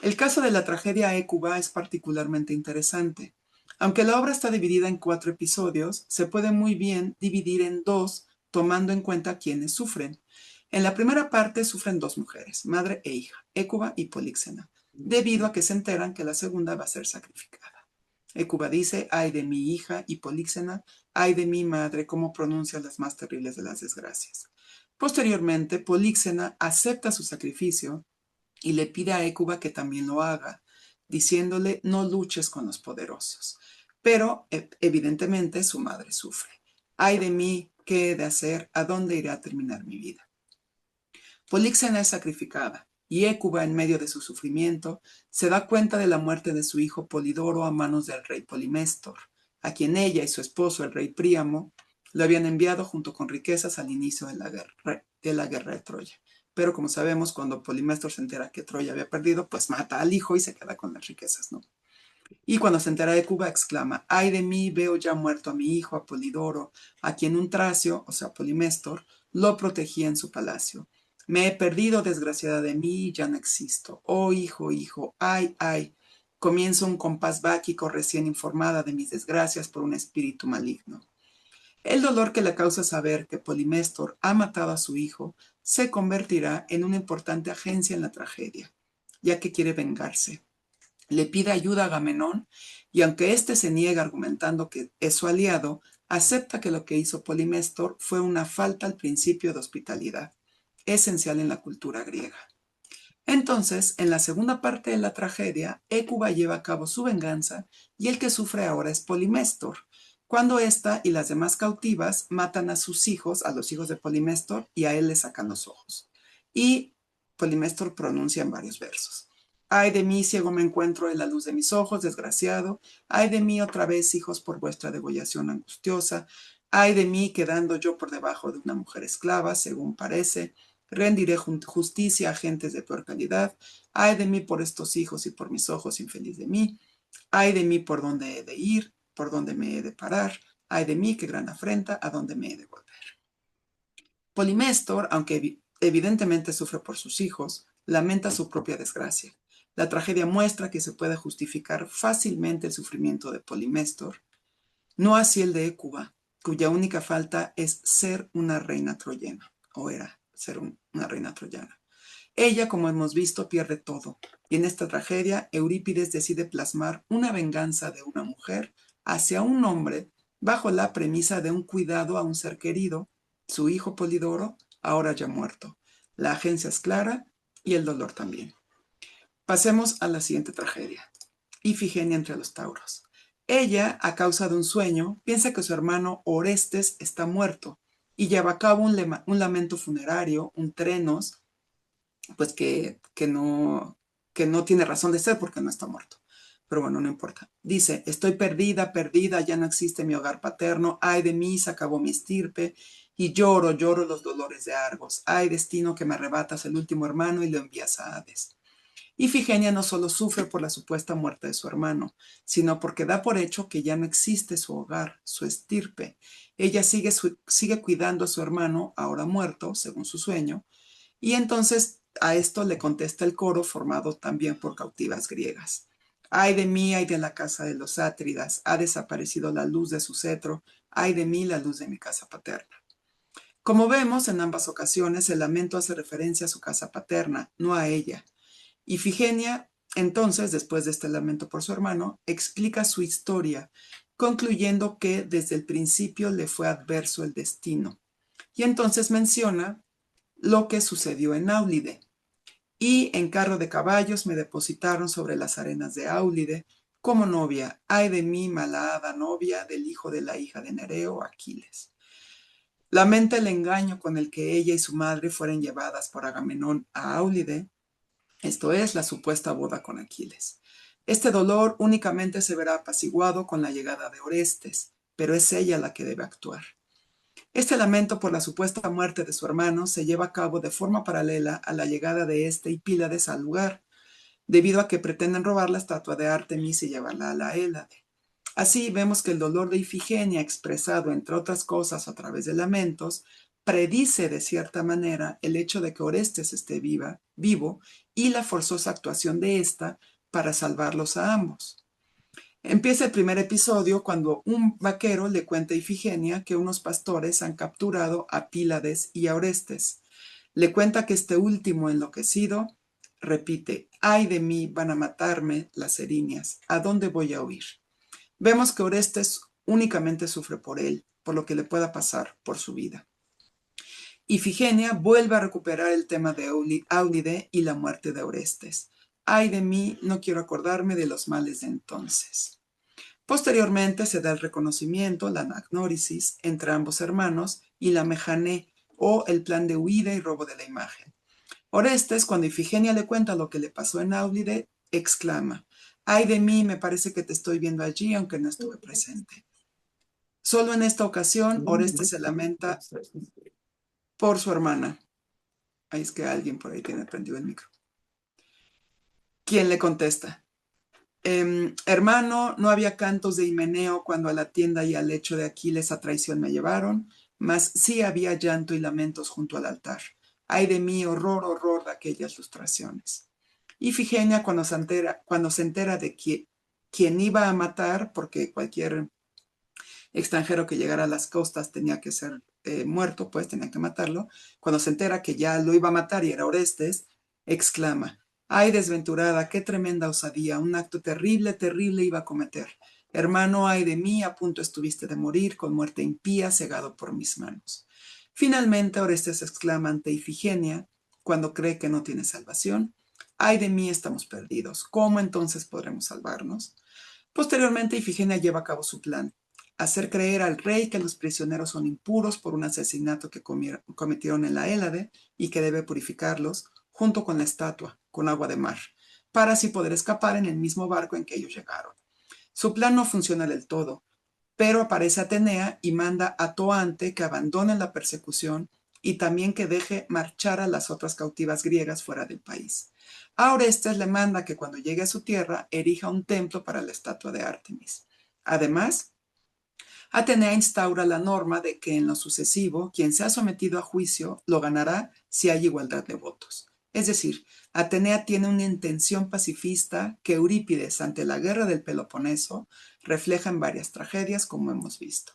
Speaker 3: El caso de la tragedia Hécuba es particularmente interesante. Aunque la obra está dividida en 4 episodios, se puede muy bien dividir en 2, tomando en cuenta quiénes sufren. En la primera parte sufren 2 mujeres, madre e hija, Hécuba y Políxena, debido a que se enteran que la segunda va a ser sacrificada. Hécuba dice, ay de mi hija, y Políxena, ay de mi madre, cómo pronuncia las más terribles de las desgracias. Posteriormente, Políxena acepta su sacrificio y le pide a Hécuba que también lo haga, diciéndole no luches con los poderosos. Pero evidentemente su madre sufre. Ay de mí, ¿qué he de hacer? ¿A dónde iré a terminar mi vida? Políxena es sacrificada y Hécuba, en medio de su sufrimiento, se da cuenta de la muerte de su hijo Polidoro a manos del rey Poliméstor, a quien ella y su esposo, el rey Príamo, le habían enviado junto con riquezas al inicio de la guerra de Troya. Pero como sabemos, cuando Poliméstor se entera que Troya había perdido, pues mata al hijo y se queda con las riquezas, ¿no? Y cuando se entera de Hécuba, exclama, ay de mí, veo ya muerto a mi hijo, a Polidoro, a quien un tracio, o sea, Poliméstor, lo protegía en su palacio. Me he perdido, desgraciada de mí, ya no existo. Oh, hijo, hijo, ay, ay. Comienzo un compás báquico recién informada de mis desgracias por un espíritu maligno. El dolor que le causa saber que Poliméstor ha matado a su hijo se convertirá en una importante agencia en la tragedia, ya que quiere vengarse. Le pide ayuda a Agamenón y aunque éste se niega argumentando que es su aliado, acepta que lo que hizo Poliméstor fue una falta al principio de hospitalidad, esencial en la cultura griega. Entonces, en la segunda parte de la tragedia, Hécuba lleva a cabo su venganza y el que sufre ahora es Poliméstor, cuando ésta y las demás cautivas matan a sus hijos, a los hijos de Poliméstor, y a él le sacan los ojos. Y Poliméstor pronuncia en varios versos. Ay de mí, ciego me encuentro en la luz de mis ojos, desgraciado. Ay de mí, otra vez, hijos, por vuestra degollación angustiosa. Ay de mí, quedando yo por debajo de una mujer esclava, según parece. Rendiré justicia a gentes de peor calidad. Ay de mí por estos hijos y por mis ojos, infeliz de mí. Ay de mí por dónde he de ir, por dónde me he de parar. Ay de mí, qué gran afrenta, a dónde me he de volver. Poliméstor, aunque evidentemente sufre por sus hijos, lamenta su propia desgracia. La tragedia muestra que se puede justificar fácilmente el sufrimiento de Poliméstor, no así el de Hécuba, cuya única falta es ser una reina troyana, o era ser una reina troyana. Ella, como hemos visto, pierde todo, y en esta tragedia Eurípides decide plasmar una venganza de una mujer hacia un hombre bajo la premisa de un cuidado a un ser querido, su hijo Polidoro, ahora ya muerto. La agencia es clara y el dolor también. Pasemos a la siguiente tragedia. Ifigenia entre los tauros. Ella, a causa de un sueño, piensa que su hermano Orestes está muerto y lleva a cabo un lamento funerario, un trenos, pues que no tiene razón de ser porque no está muerto. Pero bueno, no importa. Dice, estoy perdida, perdida, ya no existe mi hogar paterno, ay de mí, se acabó mi estirpe, y lloro, lloro los dolores de Argos. Ay, destino que me arrebatas el último hermano y lo envías a Hades. Ifigenia no solo sufre por la supuesta muerte de su hermano, sino porque da por hecho que ya no existe su hogar, su estirpe. Ella sigue cuidando a su hermano, ahora muerto, según su sueño, y entonces a esto le contesta el coro formado también por cautivas griegas. Ay de mí, ay de la casa de los Átridas, ha desaparecido la luz de su cetro, ay de mí la luz de mi casa paterna. Como vemos, en ambas ocasiones el lamento hace referencia a su casa paterna, no a ella. Ifigenia, entonces, después de este lamento por su hermano, explica su historia concluyendo que desde el principio le fue adverso el destino. Y entonces menciona lo que sucedió en Áulide. Y en carro de caballos me depositaron sobre las arenas de Áulide como novia. Ay de mí, malhada novia del hijo de la hija de Nereo, Aquiles. Lamenta el engaño con el que ella y su madre fueron llevadas por Agamenón a Áulide, esto es, la supuesta boda con Aquiles. Este dolor únicamente se verá apaciguado con la llegada de Orestes, pero es ella la que debe actuar. Este lamento por la supuesta muerte de su hermano se lleva a cabo de forma paralela a la llegada de este y Pílades al lugar, debido a que pretenden robar la estatua de Artemis y llevarla a la Hélade. Así vemos que el dolor de Ifigenia, expresado entre otras cosas a través de lamentos, predice de cierta manera el hecho de que Orestes esté vivo y la forzosa actuación de ésta para salvarlos a ambos. Empieza el primer episodio cuando un vaquero le cuenta a Ifigenia que unos pastores han capturado a Pílades y a Orestes. Le cuenta que este último, enloquecido, repite: «Ay de mí, van a matarme las erinias, ¿a dónde voy a huir?». Vemos que Orestes únicamente sufre por él, por lo que le pueda pasar por su vida. Ifigenia vuelve a recuperar el tema de Áulide y la muerte de Orestes. Ay de mí, no quiero acordarme de los males de entonces. Posteriormente se da el reconocimiento, la anagnórisis, entre ambos hermanos y la mejané, o el plan de huida y robo de la imagen. Orestes, cuando Ifigenia le cuenta lo que le pasó en Áulide, exclama: «Ay de mí, me parece que te estoy viendo allí, aunque no estuve presente». Solo en esta ocasión, Orestes se lamenta por su hermana. Ahí es que alguien por ahí tiene prendido el micro. ¿Quién le contesta? Hermano, no había cantos de himeneo cuando a la tienda y al lecho de Aquiles a traición me llevaron, mas sí había llanto y lamentos junto al altar. Ay de mí, horror, horror de aquellas lustraciones. Ifigenia, cuando se entera de quién iba a matar, porque cualquier extranjero que llegara a las costas tenía que ser muerto, pues tenían que matarlo, cuando se entera que ya lo iba a matar y era Orestes, exclama: «Ay, desventurada, qué tremenda osadía, un acto terrible, terrible iba a cometer. Hermano, ay de mí, a punto estuviste de morir, con muerte impía, cegado por mis manos». Finalmente, Orestes exclama ante Ifigenia, cuando cree que no tiene salvación: «Ay de mí, estamos perdidos. ¿Cómo entonces podremos salvarnos?». Posteriormente, Ifigenia lleva a cabo su plan: hacer creer al rey que los prisioneros son impuros por un asesinato que cometieron en la Hélade y que debe purificarlos, junto con la estatua, con agua de mar, para así poder escapar en el mismo barco en que ellos llegaron. Su plan no funciona del todo, pero aparece Atenea y manda a Toante que abandone la persecución y también que deje marchar a las otras cautivas griegas fuera del país. A Orestes le manda que cuando llegue a su tierra erija un templo para la estatua de Artemis. Además, Atenea instaura la norma de que en lo sucesivo quien sea sometido a juicio lo ganará si hay igualdad de votos. Es decir, Atenea tiene una intención pacifista que Eurípides, ante la guerra del Peloponeso, refleja en varias tragedias, como hemos visto.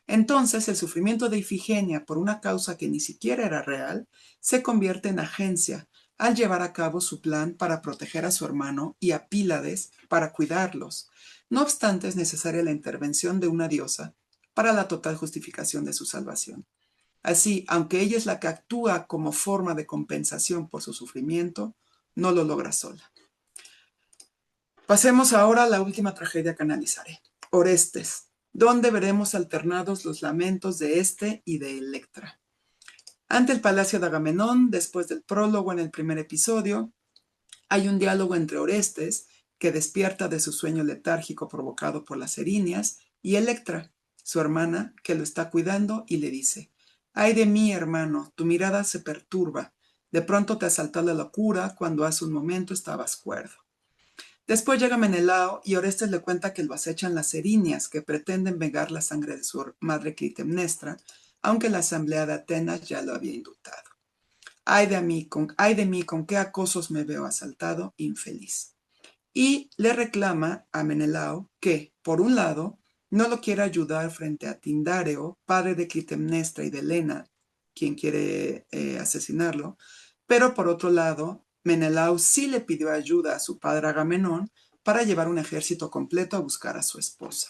Speaker 3: Entonces, el sufrimiento de Ifigenia por una causa que ni siquiera era real se convierte en agencia al llevar a cabo su plan para proteger a su hermano y a Pílades para cuidarlos. No obstante, es necesaria la intervención de una diosa para la total justificación de su salvación. Así, aunque ella es la que actúa como forma de compensación por su sufrimiento, no lo logra sola. Pasemos ahora a la última tragedia que analizaré: Orestes, donde veremos alternados los lamentos de este y de Electra. Ante el palacio de Agamenón, después del prólogo en el primer episodio, hay un diálogo entre Orestes, que despierta de su sueño letárgico provocado por las erinias, y Electra, su hermana, que lo está cuidando y le dice: «Ay de mí, hermano, tu mirada se perturba. De pronto te asaltó la locura cuando hace un momento estabas cuerdo». Después llega Menelao y Orestes le cuenta que lo acechan las erinias, que pretenden vengar la sangre de su madre Clitemnestra, aunque la asamblea de Atenas ya lo había indultado. Ay de mí, con qué acosos me veo asaltado, infeliz. Y le reclama a Menelao que, por un lado, no lo quiere ayudar frente a Tindáreo, padre de Clitemnestra y de Helena, quien quiere asesinarlo, pero por otro lado, Menelao sí le pidió ayuda a su padre Agamenón para llevar un ejército completo a buscar a su esposa.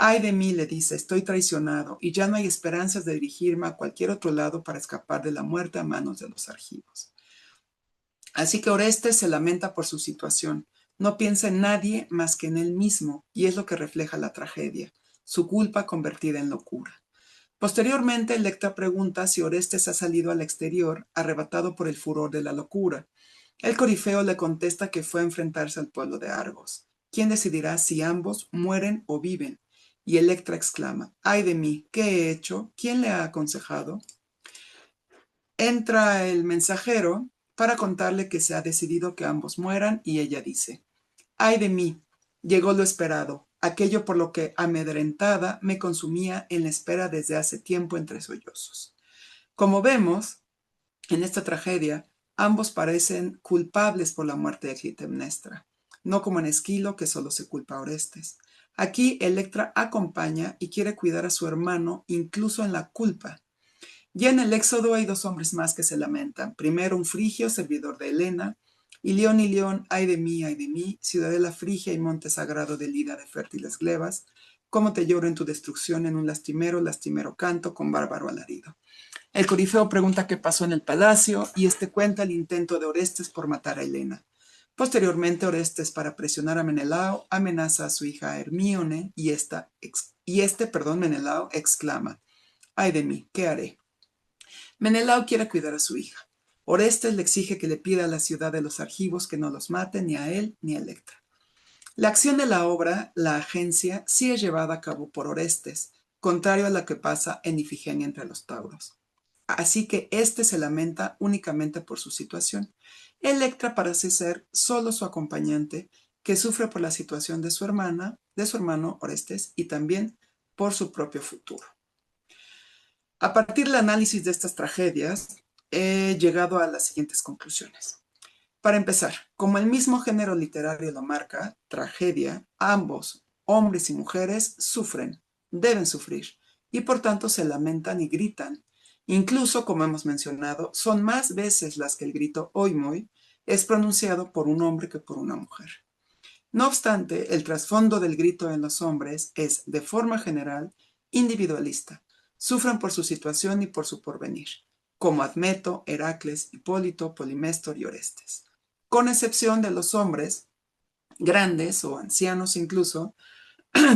Speaker 3: Ay de mí, le dice, estoy traicionado y ya no hay esperanzas de dirigirme a cualquier otro lado para escapar de la muerte a manos de los argivos. Así que Orestes se lamenta por su situación. No piensa en nadie más que en él mismo, y es lo que refleja la tragedia, su culpa convertida en locura. Posteriormente, Electra pregunta si Orestes ha salido al exterior, arrebatado por el furor de la locura. El corifeo le contesta que fue a enfrentarse al pueblo de Argos. ¿Quién decidirá si ambos mueren o viven? Y Electra exclama, ¡ay de mí! ¿Qué he hecho? ¿Quién le ha aconsejado? Entra el mensajero para contarle que se ha decidido que ambos mueran y ella dice, ¡ay de mí! Llegó lo esperado, aquello por lo que amedrentada me consumía en la espera desde hace tiempo entre sollozos. Como vemos, en esta tragedia, ambos parecen culpables por la muerte de Clitemnestra, no como en Esquilo, que solo se culpa a Orestes. Aquí Electra acompaña y quiere cuidar a su hermano incluso en la culpa. Ya en el Éxodo hay dos hombres más que se lamentan. Primero un frigio, servidor de Helena, y León, ay de mí, ciudadela frigia y monte sagrado de Lida de fértiles glebas, cómo te lloro en tu destrucción en un lastimero canto con bárbaro alarido. El corifeo pregunta qué pasó en el palacio y este cuenta el intento de Orestes por matar a Helena. Posteriormente, Orestes, para presionar a Menelao, amenaza a su hija Hermíone y Menelao, exclama, ay de mí, ¿qué haré? Menelao quiere cuidar a su hija. Orestes le exige que le pida a la ciudad de los argivos que no los mate ni a él ni a Electra. La acción de la obra, la agencia, sí es llevada a cabo por Orestes, contrario a lo que pasa en Ifigenia entre los tauros. Así que éste se lamenta únicamente por su situación. Electra parece ser solo su acompañante, que sufre por la situación de su hermano Orestes, y también por su propio futuro. A partir del análisis de estas tragedias, he llegado a las siguientes conclusiones. Para empezar, como el mismo género literario lo marca, tragedia, ambos, hombres y mujeres, sufren, deben sufrir, y por tanto se lamentan y gritan. Incluso, como hemos mencionado, son más veces las que el grito oimoi es pronunciado por un hombre que por una mujer. No obstante, el trasfondo del grito en los hombres es, de forma general, individualista. Sufren por su situación y por su porvenir, como Admeto, Heracles, Hipólito, Polimestor y Orestes. Con excepción de los hombres, grandes o ancianos incluso,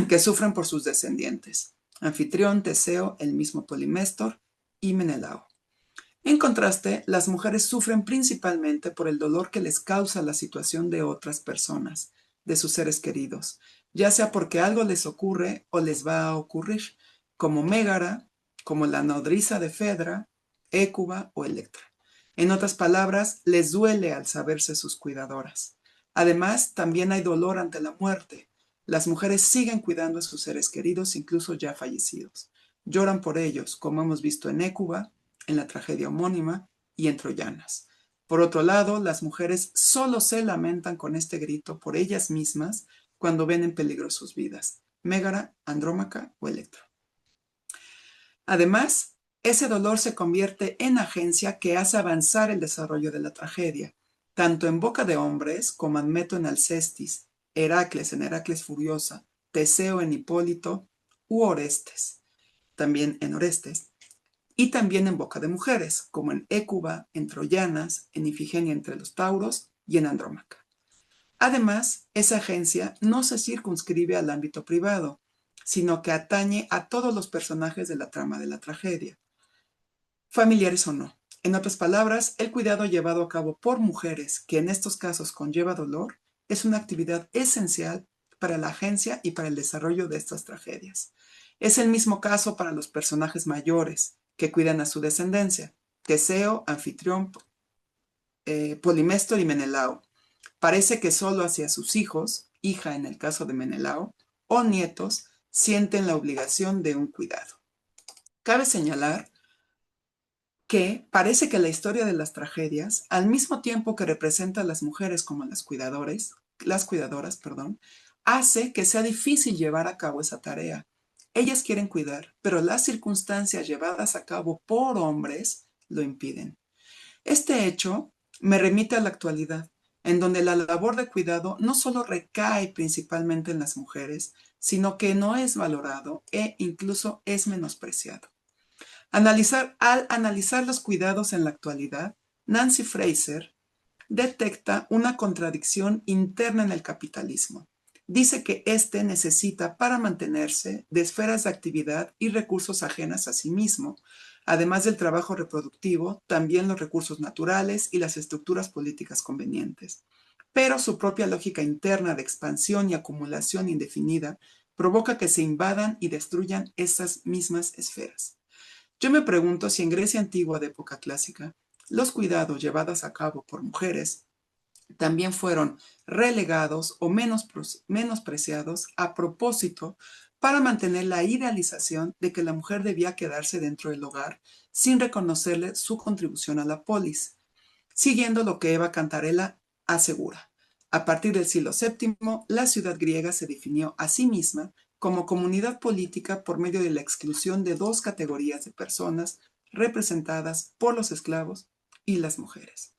Speaker 3: que sufren por sus descendientes, Anfitrión, Teseo, el mismo Polimestor y Menelao. En contraste, las mujeres sufren principalmente por el dolor que les causa la situación de otras personas, de sus seres queridos, ya sea porque algo les ocurre o les va a ocurrir, como Mégara, como la nodriza de Fedra, Hécuba o Electra. En otras palabras, les duele al saberse sus cuidadoras. Además, también hay dolor ante la muerte. Las mujeres siguen cuidando a sus seres queridos, incluso ya fallecidos. Lloran por ellos, como hemos visto en Hécuba, en la tragedia homónima y en Troyanas. Por otro lado, las mujeres solo se lamentan con este grito por ellas mismas cuando ven en peligro sus vidas, Mégara, Andrómaca o Electra. Además, ese dolor se convierte en agencia que hace avanzar el desarrollo de la tragedia, tanto en boca de hombres como Admeto en Alcestis, Heracles en Heracles Furiosa, Teseo en Hipólito u Orestes, también en Orestes, y también en boca de mujeres, como en Hécuba, en Troyanas, en Ifigenia entre los tauros y en Andrómaca. Además, esa agencia no se circunscribe al ámbito privado, sino que atañe a todos los personajes de la trama de la tragedia, familiares o no. En otras palabras, el cuidado llevado a cabo por mujeres, que en estos casos conlleva dolor, es una actividad esencial para la agencia y para el desarrollo de estas tragedias. Es el mismo caso para los personajes mayores, que cuidan a su descendencia, Teseo, Anfitrión, Polimestor y Menelao. Parece que solo hacia sus hijos, hija en el caso de Menelao, o nietos, sienten la obligación de un cuidado. Cabe señalar que parece que la historia de las tragedias, al mismo tiempo que representa a las mujeres como las cuidadoras, hace que sea difícil llevar a cabo esa tarea. Ellas quieren cuidar, pero las circunstancias llevadas a cabo por hombres lo impiden. Este hecho me remite a la actualidad, en donde la labor de cuidado no solo recae principalmente en las mujeres, sino que no es valorado e incluso es menospreciado. Al analizar los cuidados en la actualidad, Nancy Fraser detecta una contradicción interna en el capitalismo. Dice que éste necesita para mantenerse de esferas de actividad y recursos ajenas a sí mismo, además del trabajo reproductivo, también los recursos naturales y las estructuras políticas convenientes. Pero su propia lógica interna de expansión y acumulación indefinida provoca que se invadan y destruyan esas mismas esferas. Yo me pregunto si en Grecia antigua de época clásica, los cuidados llevados a cabo por mujeres también fueron relegados o menospreciados a propósito para mantener la idealización de que la mujer debía quedarse dentro del hogar sin reconocerle su contribución a la polis, siguiendo lo que Eva Cantarella asegura. A partir del siglo VII, la ciudad griega se definió a sí misma como comunidad política por medio de la exclusión de dos categorías de personas representadas por los esclavos y las mujeres.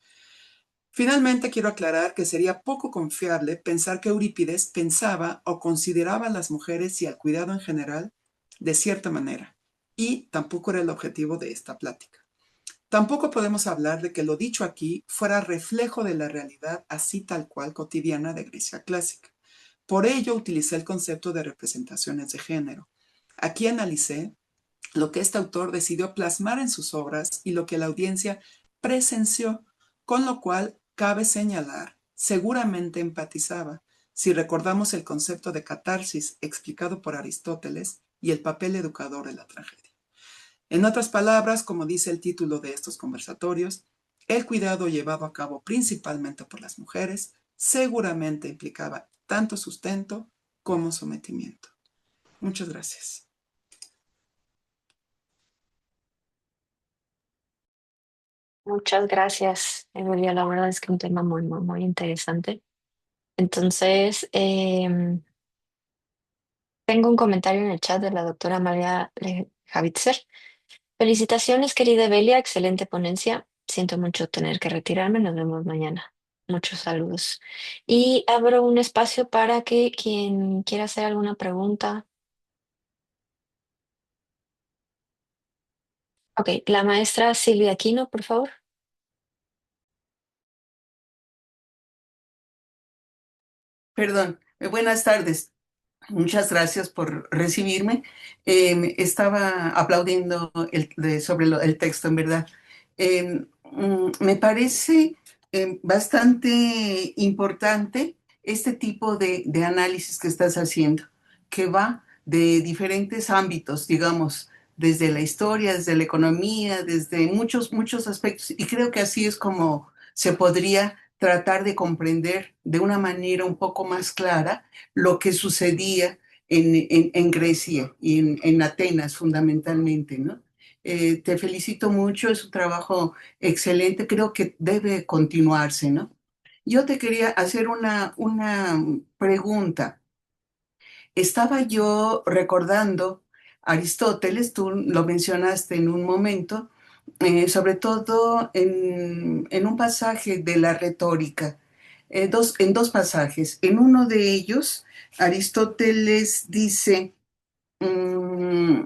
Speaker 3: Finalmente, quiero aclarar que sería poco confiable pensar que Eurípides pensaba o consideraba a las mujeres y al cuidado en general de cierta manera, y tampoco era el objetivo de esta plática. Tampoco podemos hablar de que lo dicho aquí fuera reflejo de la realidad así tal cual cotidiana de Grecia clásica. Por ello utilicé el concepto de representaciones de género. Aquí analicé lo que este autor decidió plasmar en sus obras y lo que la audiencia presenció, con lo cual cabe señalar, seguramente empatizaba, si recordamos el concepto de catarsis explicado por Aristóteles y el papel educador de la tragedia. En otras palabras, como dice el título de estos conversatorios, el cuidado llevado a cabo principalmente por las mujeres seguramente implicaba tanto sustento como sometimiento. Muchas gracias.
Speaker 4: Muchas gracias, Emilia. La verdad es que un tema muy, muy, muy interesante. Entonces, tengo un comentario en el chat de la doctora María Javitzer. Felicitaciones, querida Belia, excelente ponencia. Siento mucho tener que retirarme, nos vemos mañana. Muchos saludos. Y abro un espacio para que quien quiera hacer alguna pregunta. Ok, la maestra Silvia Aquino, por favor.
Speaker 5: Perdón, buenas tardes. Muchas gracias por recibirme. Estaba aplaudiendo sobre el texto, en verdad. Me parece bastante importante este tipo de análisis que estás haciendo, que va de diferentes ámbitos, digamos, desde la historia, desde la economía, desde muchos, muchos aspectos. Y creo que así es como se podría tratar de comprender de una manera un poco más clara lo que sucedía en Grecia y en Atenas fundamentalmente, ¿no? Te felicito mucho, es un trabajo excelente, creo que debe continuarse, ¿no? Yo te quería hacer una pregunta. Estaba yo recordando Aristóteles, tú lo mencionaste en un momento, sobre todo en un pasaje de la retórica, en dos pasajes. En uno de ellos, Aristóteles dice, mm,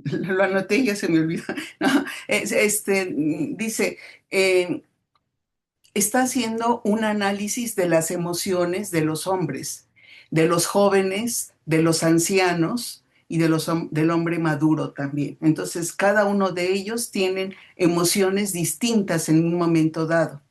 Speaker 5: lo anoté y ya se me olvidó, no, dice, eh, está haciendo un análisis de las emociones de los hombres, de los jóvenes, de los ancianos y del hombre maduro también. Entonces, cada uno de ellos tienen emociones distintas en un momento dado.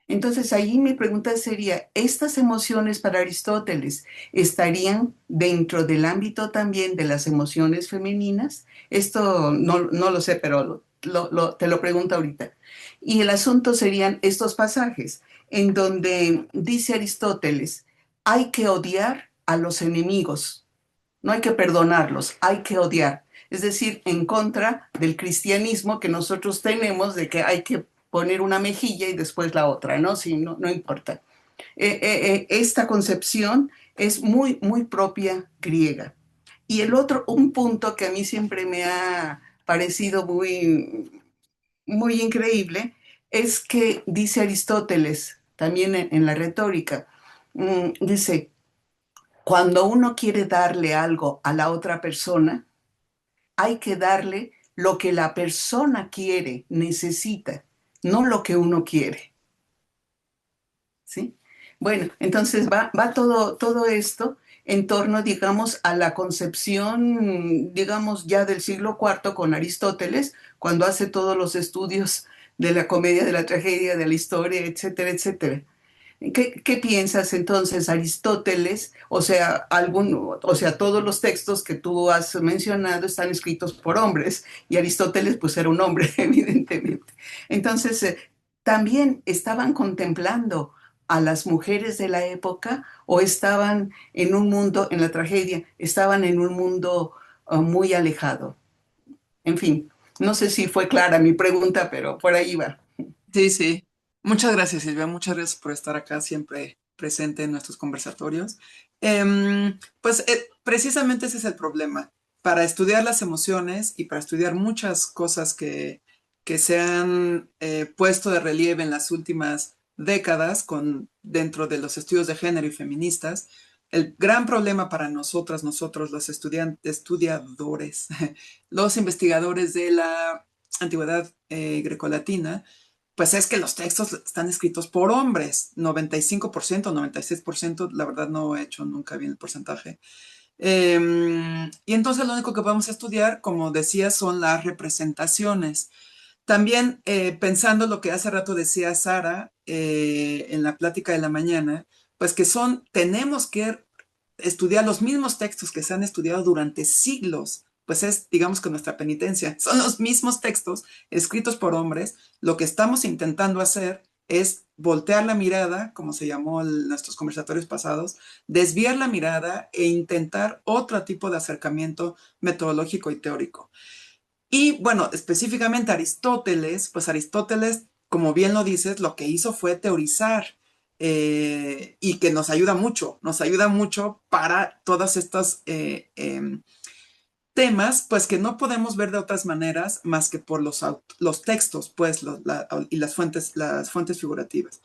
Speaker 5: Entonces, ahí mi pregunta sería, ¿estas emociones para Aristóteles estarían dentro del ámbito también de las emociones femeninas? Esto no lo sé, pero te lo pregunto ahorita. Y el asunto serían estos pasajes en donde dice Aristóteles, hay que odiar a los enemigos, no hay que perdonarlos, hay que odiar. Es decir, en contra del cristianismo que nosotros tenemos de que hay que poner una mejilla y después la otra, ¿no? Sí, no importa. Esta concepción es muy, muy propia griega. Y el otro, un punto que a mí siempre me ha parecido muy, muy increíble, es que dice Aristóteles, también en la retórica, Dice, cuando uno quiere darle algo a la otra persona, hay que darle lo que la persona quiere, necesita, no lo que uno quiere. ¿Sí? Bueno, entonces va todo esto en torno, digamos, a la concepción, digamos, ya del siglo IV con Aristóteles, cuando hace todos los estudios de la comedia, de la tragedia, de la historia, etcétera, etcétera. ¿Qué piensas entonces, Aristóteles? O sea, todos los textos que tú has mencionado están escritos por hombres y Aristóteles pues era un hombre, evidentemente. Entonces, ¿también estaban contemplando a las mujeres de la época o estaban en un mundo, en la tragedia, estaban en un mundo muy alejado? En fin, no sé si fue clara mi pregunta, pero por ahí va.
Speaker 3: Sí, sí. Muchas gracias, Silvia. Muchas gracias por estar acá siempre presente en nuestros conversatorios. Pues precisamente ese es el problema. Para estudiar las emociones y para estudiar muchas cosas que se han puesto de relieve en las últimas décadas dentro de los estudios de género y feministas, el gran problema para nosotras, nosotros, los estudiadores, los investigadores de la antigüedad grecolatina, pues es que los textos están escritos por hombres, 95%, 96%, la verdad no he hecho nunca bien el porcentaje. Y entonces lo único que vamos a estudiar, como decía, son las representaciones. También pensando lo que hace rato decía Sara en la plática de la mañana, pues que tenemos que estudiar los mismos textos que se han estudiado durante siglos, pues es, digamos que nuestra penitencia, son los mismos textos escritos por hombres. Lo que estamos intentando hacer es voltear la mirada, como se llamó en nuestros conversatorios pasados, desviar la mirada e intentar otro tipo de acercamiento metodológico y teórico. Y bueno, específicamente Aristóteles, pues Aristóteles, como bien lo dices, lo que hizo fue teorizar y que nos ayuda mucho para todos estos temas, pues que no podemos ver de otras maneras más que por los textos, pues, y las fuentes figurativas,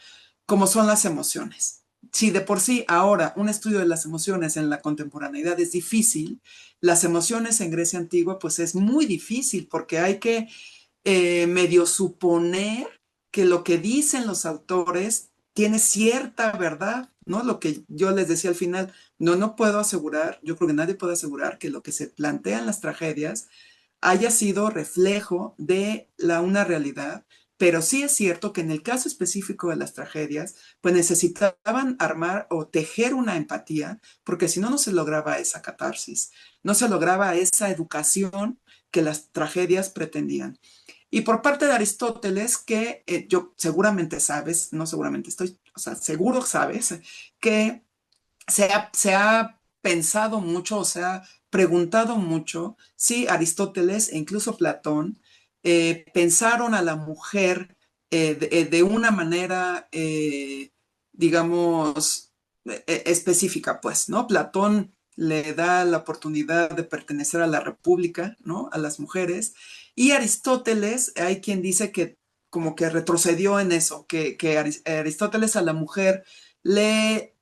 Speaker 3: como son las emociones. Si de por sí ahora un estudio de las emociones en la contemporaneidad es difícil, las emociones en Grecia antigua pues es muy difícil porque hay que medio suponer que lo que dicen los autores tiene cierta verdad, ¿no? Lo que yo les decía al final, no puedo asegurar, yo creo que nadie puede asegurar que lo que se plantea en las tragedias haya sido reflejo de una realidad, pero sí es cierto que en el caso específico de las tragedias, pues necesitaban armar o tejer una empatía, porque si no, no se lograba esa catarsis, no se lograba esa educación que las tragedias pretendían. Y por parte de Aristóteles, que yo seguramente sabes, no seguramente estoy, o sea, seguro sabes, que se ha pensado mucho, o se ha preguntado mucho si Aristóteles e incluso Platón pensaron a la mujer de una manera, digamos, específica, pues, ¿no? Platón le da la oportunidad de pertenecer a la república, ¿no? A las mujeres. Y Aristóteles, hay quien dice que como que retrocedió en eso, que Aristóteles a la mujer le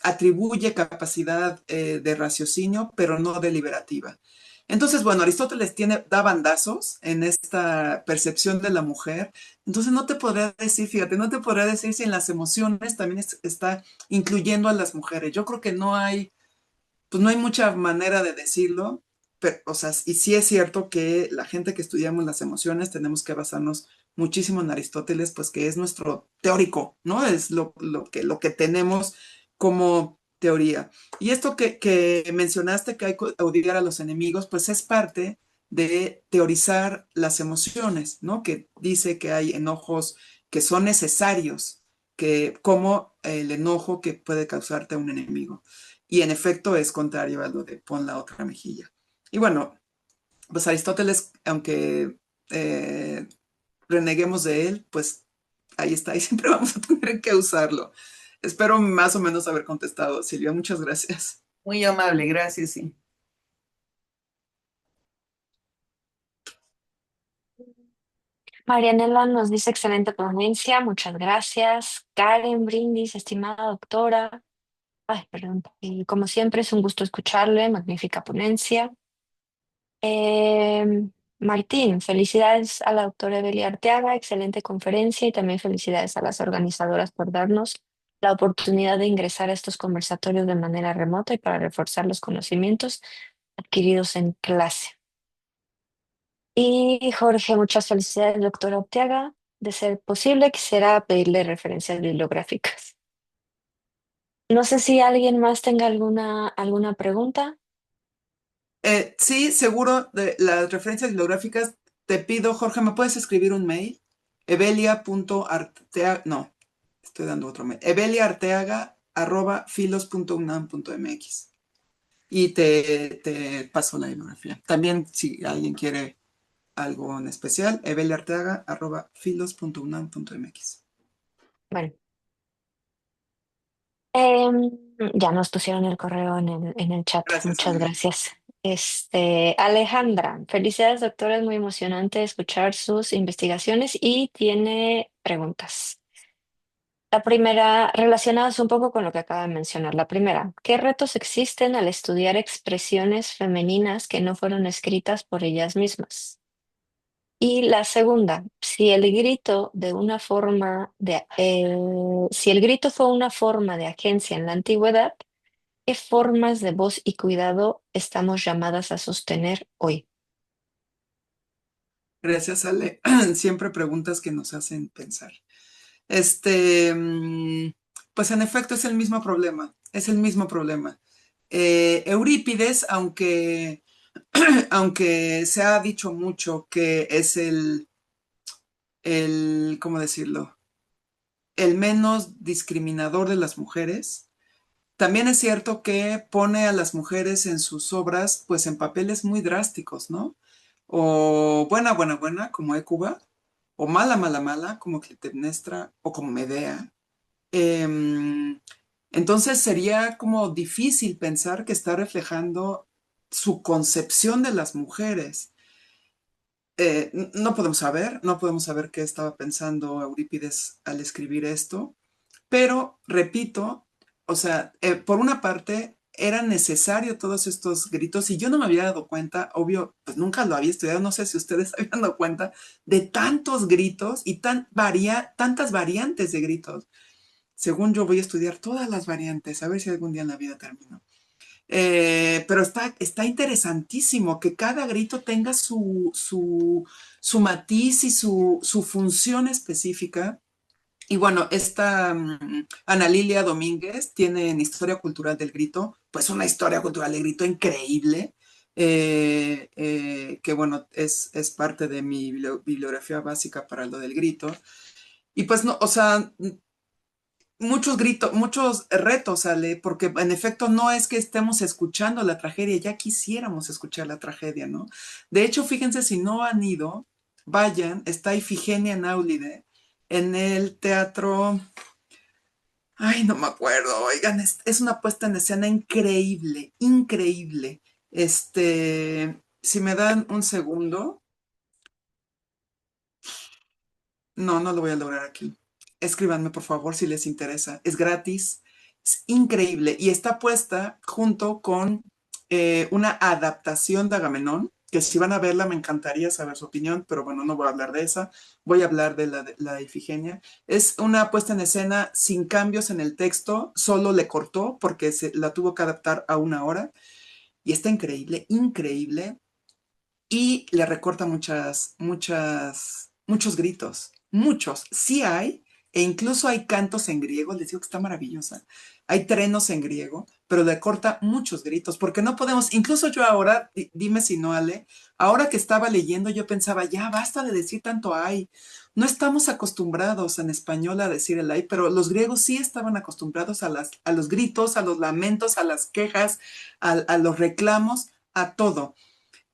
Speaker 3: atribuye capacidad de raciocinio, pero no deliberativa. Entonces, bueno, Aristóteles da bandazos en esta percepción de la mujer. Entonces, no te podría decir, fíjate, no te podría decir si en las emociones también está incluyendo a las mujeres. Yo creo que pues no hay mucha manera de decirlo, pero, o sea, y sí es cierto que la gente que estudiamos las emociones tenemos que basarnos muchísimo en Aristóteles, pues que es nuestro teórico, ¿no? Es lo que tenemos como teoría. Y esto que mencionaste, que hay que odiar a los enemigos, pues es parte de teorizar las emociones, ¿no? Que dice que hay enojos que son necesarios, como el enojo que puede causarte a un enemigo. Y en efecto es contrario a lo de pon la otra mejilla. Y bueno, pues Aristóteles, aunque eh, reneguemos de él, pues ahí está y siempre vamos a tener que usarlo. Espero más o menos haber contestado, Silvia. Muchas gracias.
Speaker 5: Muy amable, gracias, sí.
Speaker 4: Marianela nos dice excelente ponencia, muchas gracias. Karen Brindis, estimada doctora. Ay, perdón. Y como siempre es un gusto escucharle, magnífica ponencia. Martín, felicidades a la doctora Evelia Arteaga, excelente conferencia y también felicidades a las organizadoras por darnos la oportunidad de ingresar a estos conversatorios de manera remota y para reforzar los conocimientos adquiridos en clase. Y Jorge, muchas felicidades, doctora Arteaga. De ser posible, quisiera pedirle referencias bibliográficas. No sé si alguien más tenga alguna pregunta.
Speaker 3: Sí, seguro, de las referencias bibliográficas, te pido, Jorge, ¿me puedes escribir un mail? Evelia.arteaga, no, estoy dando otro mail, eveliaarteaga@filos.unam.mx y te paso la bibliografía. También, si alguien quiere algo en especial, eveliaarteaga@filos.unam.mx.
Speaker 4: Bueno, ya nos pusieron el correo en el chat.
Speaker 3: Gracias,
Speaker 4: Muchas
Speaker 3: Andrea.
Speaker 4: gracias. Alejandra, felicidades, doctora. Es muy emocionante escuchar sus investigaciones y tiene preguntas. La primera, relacionadas un poco con lo que acaba de mencionar. La primera, ¿qué retos existen al estudiar expresiones femeninas que no fueron escritas por ellas mismas? Y la segunda, si el grito fue una forma de agencia en la antigüedad, ¿qué formas de voz y cuidado estamos llamadas a sostener hoy?
Speaker 3: Gracias, Ale. Siempre preguntas que nos hacen pensar. Pues en efecto es el mismo problema, es el mismo problema. Eurípides, aunque se ha dicho mucho que es ¿cómo decirlo? El menos discriminador de las mujeres, también es cierto que pone a las mujeres en sus obras, pues en papeles muy drásticos, ¿no? O buena, buena, buena, como Hécuba, o mala, mala, mala, como Clitemnestra, o como Medea. Em, entonces sería como difícil pensar que está reflejando su concepción de las mujeres. No podemos saber, no podemos saber qué estaba pensando Eurípides al escribir esto, pero repito, o sea, por una parte era necesario todos estos gritos y yo no me había dado cuenta, obvio, pues nunca lo había estudiado, no sé si ustedes se habían dado cuenta de tantos gritos y tantas variantes de gritos. Según yo voy a estudiar todas las variantes, a ver si algún día en la vida termino. Pero está interesantísimo que cada grito tenga su matiz y su función específica. Y bueno, esta Ana Lilia Domínguez tiene en Historia Cultural del Grito, pues una historia cultural del grito increíble, que bueno, es parte de mi bibliografía básica para lo del grito. Y pues no, o sea, muchos gritos, muchos retos, Ale, porque en efecto no es que estemos escuchando la tragedia, ya quisiéramos escuchar la tragedia, ¿no? De hecho, fíjense, si no han ido, vayan, está Ifigenia en Áulide, en el teatro, ay, no me acuerdo, oigan, es una puesta en escena increíble, increíble. Si me dan un segundo, no lo voy a lograr aquí. Escríbanme, por favor, si les interesa. Es gratis, es increíble y está puesta junto con una adaptación de Agamenón, que si van a verla me encantaría saber su opinión, pero bueno, no voy a hablar de esa, voy a hablar de la Ifigenia. Es una puesta en escena sin cambios en el texto, solo le cortó porque la tuvo que adaptar a una hora y está increíble, increíble y le recorta muchos gritos, muchos, sí hay, e incluso hay cantos en griego, les digo que está maravillosa, hay trenos en griego, pero le corta muchos gritos, porque no podemos, incluso yo ahora, dime si no, Ale, ahora que estaba leyendo yo pensaba, ya basta de decir tanto hay, no estamos acostumbrados en español a decir el hay, pero los griegos sí estaban acostumbrados a los gritos, a los lamentos, a las quejas, a los reclamos, a todo,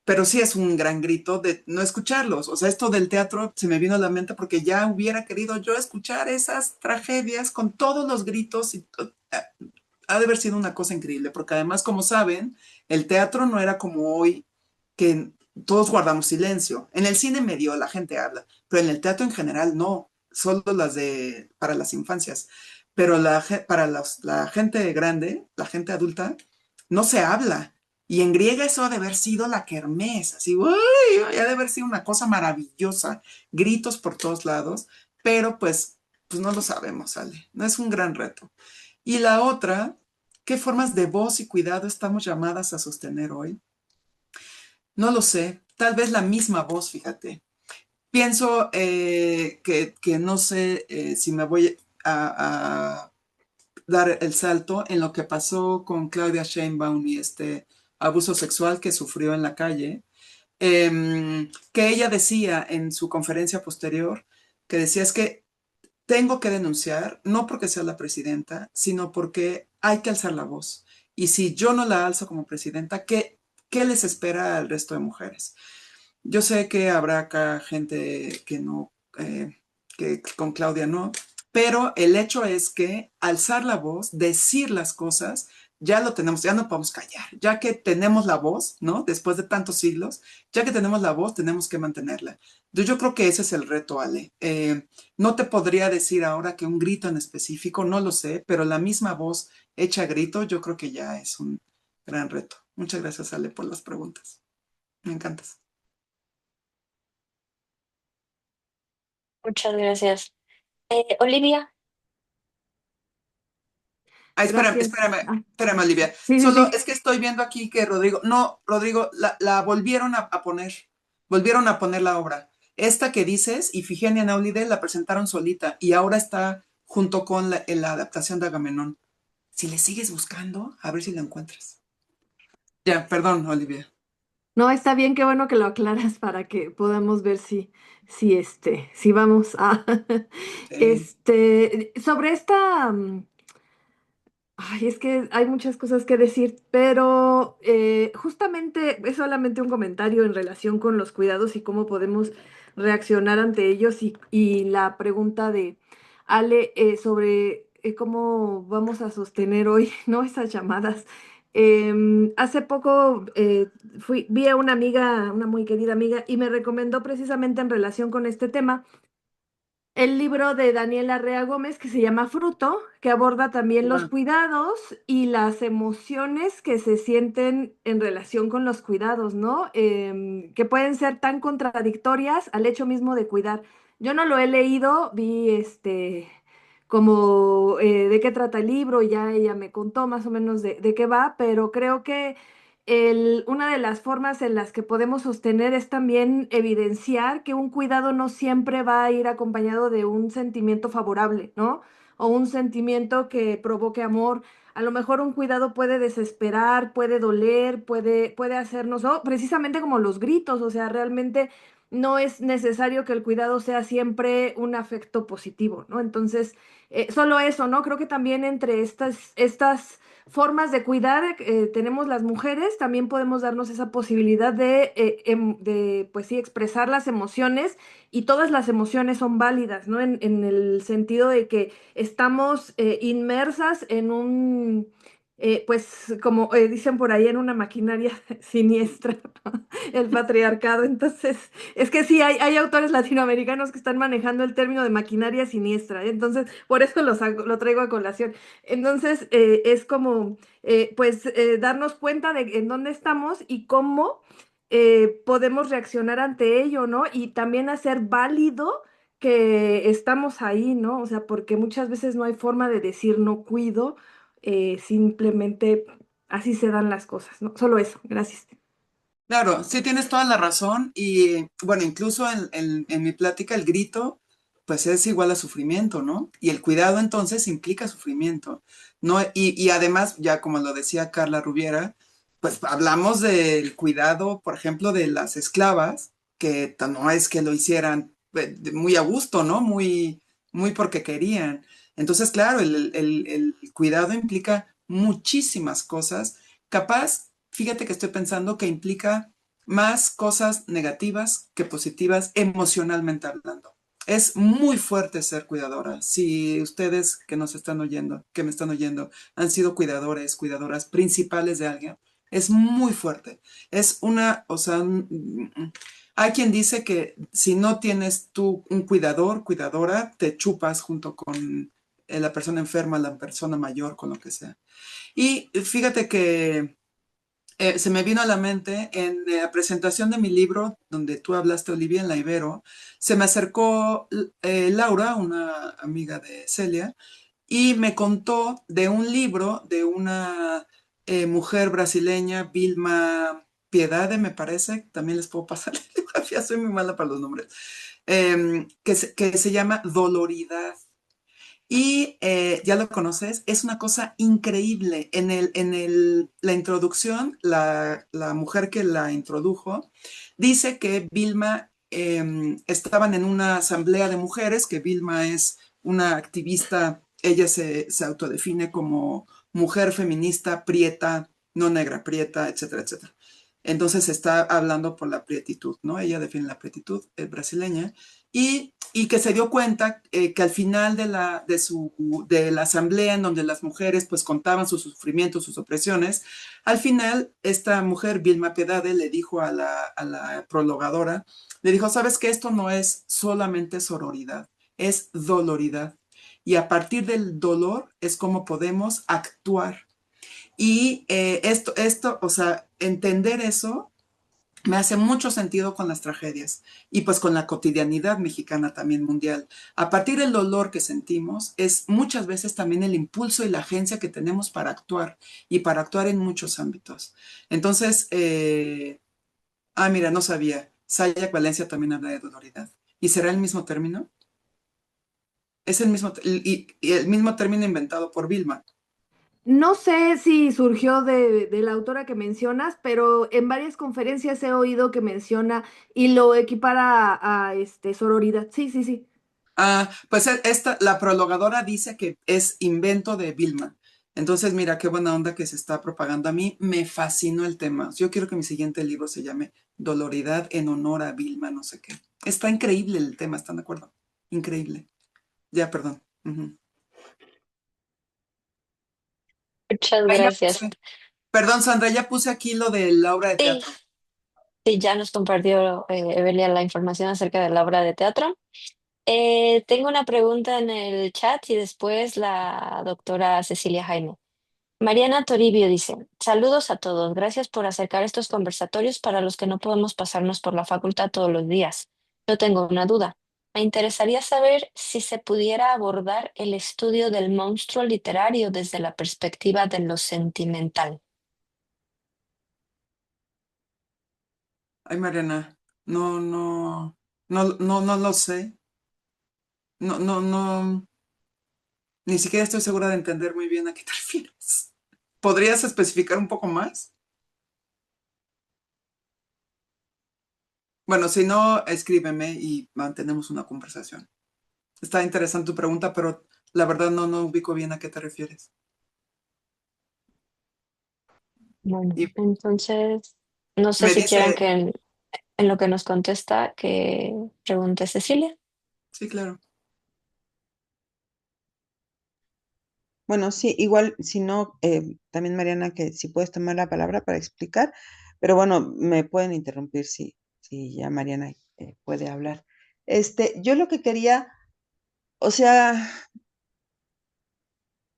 Speaker 3: pero sí es un gran grito de no escucharlos. O sea, esto del teatro se me vino a la mente porque ya hubiera querido yo escuchar esas tragedias con todos los gritos y ha de haber sido una cosa increíble, porque además, como saben, el teatro no era como hoy, que todos guardamos silencio. En el cine medio la gente habla, pero en el teatro en general no, solo para las infancias. Pero para la gente grande, la gente adulta, no se habla. Y en griega eso ha de haber sido la kermés, así, uy, ha de haber sido una cosa maravillosa, gritos por todos lados, pero pues no lo sabemos, Ale, no es un gran reto. Y la otra, ¿qué formas de voz y cuidado estamos llamadas a sostener hoy? No lo sé, tal vez la misma voz, fíjate. Pienso que no sé si me voy a dar el salto en lo que pasó con Claudia Sheinbaum y este abuso sexual que sufrió en la calle, que ella decía en su conferencia posterior, que decía es que tengo que denunciar, no porque sea la presidenta, sino porque hay que alzar la voz. Y si yo no la alzo como presidenta, ¿qué les espera al resto de mujeres? Yo sé que habrá acá gente que no, que con Claudia no, pero el hecho es que alzar la voz, decir las cosas, ya lo tenemos, ya no podemos callar, ya que tenemos la voz, ¿no? Después de tantos siglos, ya que tenemos la voz, tenemos que mantenerla. Yo creo que ese es el reto, Ale. No te podría decir ahora que un grito en específico, no lo sé, pero la misma voz hecha a grito, yo creo que ya es un gran reto. Muchas gracias, Ale, por las preguntas. Me encantas.
Speaker 4: Muchas gracias. Olivia,
Speaker 3: Ah, espérame,
Speaker 1: Gracias.
Speaker 3: espérame,
Speaker 1: Ah,
Speaker 3: espérame, Olivia.
Speaker 1: sí, sí,
Speaker 3: Solo
Speaker 1: sí.
Speaker 3: es que estoy viendo aquí que Rodrigo, no, Rodrigo, la volvieron a poner, volvieron a poner la obra. Esta que dices, Ifigenia Naulide, la presentaron solita y ahora está junto con en la adaptación de Agamenón. Si le sigues buscando, a ver si la encuentras. Ya, perdón, Olivia.
Speaker 1: No, está bien, qué bueno que lo aclaras para que podamos ver si vamos a,
Speaker 3: Sí.
Speaker 1: sobre esta, ay, es que hay muchas cosas que decir, pero justamente es solamente un comentario en relación con los cuidados y cómo podemos reaccionar ante ellos y la pregunta de Ale sobre cómo vamos a sostener hoy, ¿no? Esas llamadas. Hace poco vi a una amiga, una muy querida amiga, y me recomendó precisamente en relación con este tema el libro de Daniela Rea Gómez que se llama Fruto, que aborda también los
Speaker 3: Ah,
Speaker 1: cuidados y las emociones que se sienten en relación con los cuidados, ¿no? Que pueden ser tan contradictorias al hecho mismo de cuidar. Yo no lo he leído, vi como de qué trata el libro, ya ella me contó más o menos de qué va, pero creo que una de las formas en las que podemos sostener es también evidenciar que un cuidado no siempre va a ir acompañado de un sentimiento favorable, ¿no? O un sentimiento que provoque amor. A lo mejor un cuidado puede desesperar, puede doler, puede hacernos, ¿no? Precisamente como los gritos, o sea, realmente no es necesario que el cuidado sea siempre un afecto positivo, ¿no? Entonces, solo eso, ¿no? Creo que también entre estas formas de cuidar tenemos las mujeres, también podemos darnos esa posibilidad pues sí, expresar las emociones y todas las emociones son válidas, ¿no? En el sentido de que estamos inmersas en pues como dicen por ahí, en una maquinaria siniestra, ¿no? El patriarcado. Entonces, es que sí, hay autores latinoamericanos que están manejando el término de maquinaria siniestra, ¿eh? Entonces, por eso lo traigo a colación. Entonces, es como, pues, darnos cuenta de en dónde estamos y cómo podemos reaccionar ante ello, ¿no? Y también hacer válido que estamos ahí, ¿no? O sea, porque muchas veces no hay forma de decir no cuido, simplemente así se dan las cosas, ¿no? Solo eso, gracias.
Speaker 3: claro, sí tienes toda la razón y bueno, incluso en mi plática el grito pues es igual a sufrimiento, ¿no? Y el cuidado entonces implica sufrimiento, ¿no? Y además, ya como lo decía Carla Rubiera, pues hablamos del cuidado, por ejemplo, de las esclavas, que no es que lo hicieran muy a gusto, ¿no? Muy porque querían. Entonces, claro, el cuidado implica muchísimas cosas. Capaz, fíjate que estoy pensando que implica más cosas negativas que positivas emocionalmente hablando. Es muy fuerte ser cuidadora. Si ustedes que nos están oyendo, que me están oyendo, han sido cuidadores, cuidadoras principales de alguien, Es muy fuerte. Es una, o sea, hay quien dice que si no tienes tú un cuidador, cuidadora, te chupas junto con la persona enferma, la persona mayor, con lo que sea. Y fíjate que se me vino a la mente en la presentación de mi libro, donde tú hablaste, Olivia, en la Ibero, se me acercó Laura, una amiga de Celia, y me contó de un libro de una mujer brasileña, Vilma Piedade, me parece, también les puedo pasar la bibliografía, soy muy mala para los nombres, que se llama Doloridad. Y ya lo conoces, es una cosa increíble. La introducción, la mujer que la introdujo dice que Vilma estaban en una asamblea de mujeres, que Vilma es una activista, ella se autodefine como mujer feminista, prieta, no negra, prieta, etcétera, etcétera. Entonces está hablando por la prietitud, ¿no? Ella define la prietitud brasileña y que se dio cuenta que al final de la asamblea en donde las mujeres pues contaban sus sufrimientos, sus opresiones, al final esta mujer, Vilma Piedade, le dijo a la prologadora, le dijo, ¿sabes qué? Esto no es solamente sororidad, es doloridad. Y a partir del dolor es como podemos actuar. Y o sea, entender eso me hace mucho sentido con las tragedias y pues con la cotidianidad mexicana también mundial. A partir del dolor que sentimos es muchas veces también el impulso y la agencia que tenemos para actuar y para actuar en muchos ámbitos. Entonces, mira, no sabía. Sayak Valencia también habla de doloridad. ¿Y será el mismo término? Es el mismo, y el mismo término inventado por Vilma.
Speaker 1: No sé si surgió de la autora que mencionas, pero en varias conferencias he oído que menciona y lo equipara a sororidad. Sí, sí, sí.
Speaker 3: Pues la prologadora dice que es invento de Vilma. Entonces, mira, qué buena onda que se está propagando. A mí me fascinó el tema. Yo quiero que mi siguiente libro se llame Doloridad en honor a Vilma, no sé qué. Está increíble el tema, ¿están de acuerdo? Increíble. Ya, perdón. Ujú.
Speaker 4: Muchas
Speaker 3: Ya
Speaker 4: gracias.
Speaker 3: puse. Perdón, Sandra, ya puse aquí lo de la obra de
Speaker 4: Sí,
Speaker 3: teatro.
Speaker 4: sí, ya nos compartió Evelia la información acerca de la obra de teatro. Tengo una pregunta en el chat y después la doctora Cecilia Jaime. Mariana Toribio dice, saludos a todos, gracias por acercar estos conversatorios para los que no podemos pasarnos por la facultad todos los días. Yo tengo una duda. Me interesaría saber si se pudiera abordar el estudio del monstruo literario desde la perspectiva de lo sentimental.
Speaker 3: Ay, Mariana, no, no, no lo sé. No, no, no, ni siquiera estoy segura de entender muy bien a qué te refieres. ¿Podrías especificar un poco más? Bueno, si no, escríbeme y mantenemos una conversación. Está interesante tu pregunta, pero la verdad no ubico bien a qué te refieres.
Speaker 4: Bueno,
Speaker 3: Y
Speaker 4: entonces, no sé
Speaker 3: me
Speaker 4: si quieran
Speaker 3: dice,
Speaker 4: que en lo que nos contesta, que pregunte Cecilia.
Speaker 3: sí, claro.
Speaker 2: Bueno, sí, igual, si no, también Mariana, que si puedes tomar la palabra para explicar, pero bueno, me pueden interrumpir si ya Mariana puede hablar. Yo lo que quería, o sea,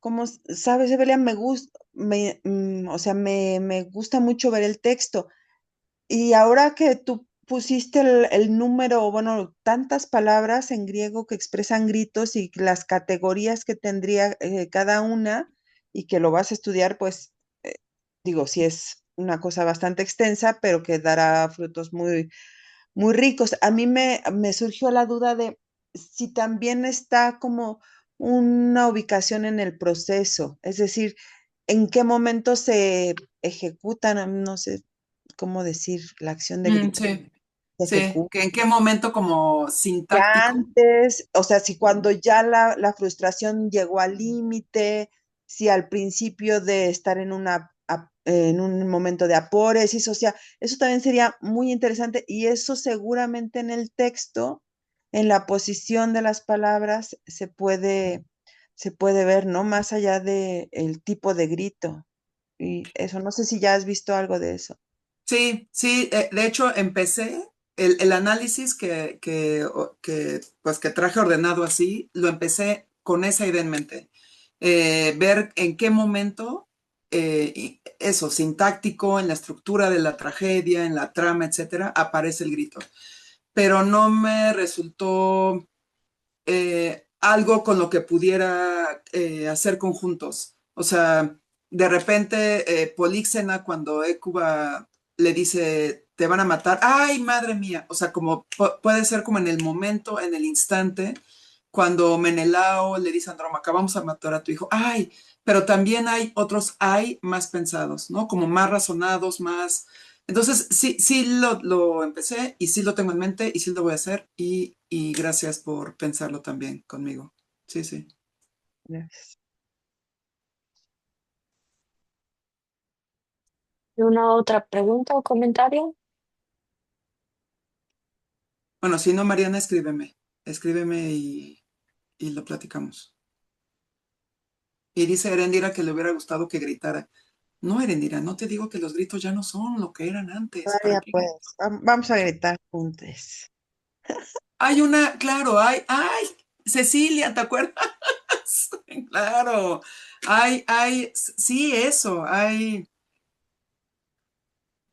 Speaker 2: como sabes, Evelia, me gusta, o sea, me gusta mucho ver el texto. Y ahora que tú pusiste el número, bueno, tantas palabras en griego que expresan gritos y las categorías que tendría cada una y que lo vas a estudiar, pues digo, sí es una cosa bastante extensa, pero que dará frutos muy, muy ricos. A mí me surgió la duda de si también está como una ubicación en el proceso, es decir, en qué momento se ejecutan, no sé cómo decir, la acción de gritar
Speaker 3: Sí,
Speaker 2: se
Speaker 3: sí,
Speaker 2: ejecuta.
Speaker 3: que en qué momento como
Speaker 2: Ya
Speaker 3: sintáctico.
Speaker 2: antes, o sea, si cuando ya la frustración llegó al límite, si al principio de estar en un momento de apóresis, o sea, eso también sería muy interesante y eso seguramente en el texto, en la posición de las palabras, se puede ver, ¿no? Más allá de el tipo de grito. y eso, no sé si ya has visto algo de eso.
Speaker 3: Sí, sí, de hecho empecé el análisis pues, que traje ordenado así, lo empecé con esa idea en mente. Ver en qué momento, eso, sintáctico, en la estructura de la tragedia, en la trama, etcétera, aparece el grito. Pero no me resultó algo con lo que pudiera hacer conjuntos. O sea, de repente Políxena cuando Hécuba le dice, te van a matar, ay, madre mía, o sea, como puede ser como en el momento, en el instante, cuando Menelao le dice a Andrómaca, vamos a matar a tu hijo, ay, pero también hay otros ay más pensados, ¿no? Como más razonados, más... Entonces, sí, sí lo empecé y sí lo tengo en mente y sí lo voy a hacer y gracias por pensarlo también conmigo. Sí, sí.
Speaker 2: Gracias.
Speaker 4: ¿Una otra pregunta o comentario?
Speaker 3: Bueno, si no, Mariana, escríbeme y lo platicamos. Y dice Erendira que le hubiera gustado que gritara. No, Erendira, no te digo que los gritos ya no son lo que eran antes. ¿Para
Speaker 2: Todavía
Speaker 3: qué?
Speaker 2: pues, vamos a gritar juntos.
Speaker 3: Hay una, claro, ay, Cecilia, ¿te acuerdas? Claro, sí, eso,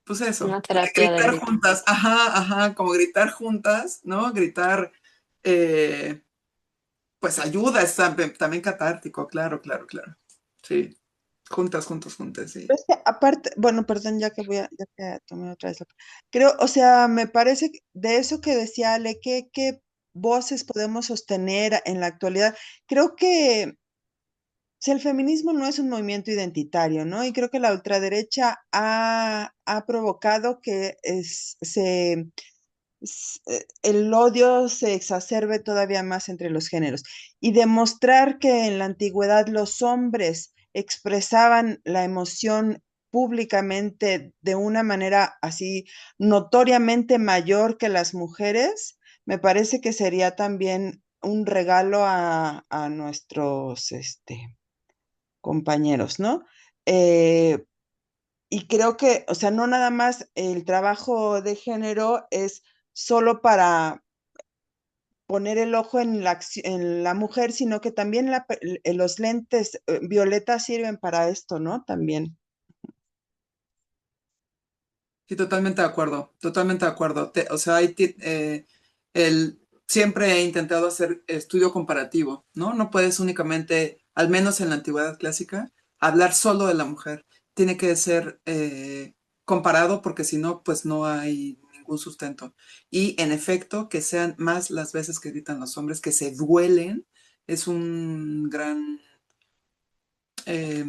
Speaker 3: pues eso,
Speaker 4: Una terapia de
Speaker 3: gritar
Speaker 4: grito.
Speaker 3: juntas, ajá, como gritar juntas, ¿no? Gritar, eh, pues ayuda, es también catártico, claro. Sí, juntas, sí.
Speaker 2: Pero es que aparte, bueno, perdón, ya que tomé otra vez. Creo, o sea, me parece que de eso que decía Ale, ¿qué voces podemos sostener en la actualidad? Creo que o sea, el feminismo no es un movimiento identitario, ¿no? Y creo que la ultraderecha ha provocado que el odio se exacerbe todavía más entre los géneros y demostrar que en la antigüedad los hombres expresaban la emoción públicamente de una manera así notoriamente mayor que las mujeres, me parece que sería también un regalo a nuestros compañeros, ¿no? Eh, y creo que, o sea, no nada más el trabajo de género es solo para poner el ojo en en la mujer, sino que también los lentes violetas sirven para esto, ¿no? También.
Speaker 3: Sí, totalmente de acuerdo. O sea, el, siempre he intentado hacer estudio comparativo, ¿no? No puedes únicamente, al menos en la antigüedad clásica, hablar solo de la mujer. Tiene que ser comparado porque si no, pues no hay ningún sustento. Y en efecto, que sean más las veces que gritan los hombres, que se duelen, es un gran eh,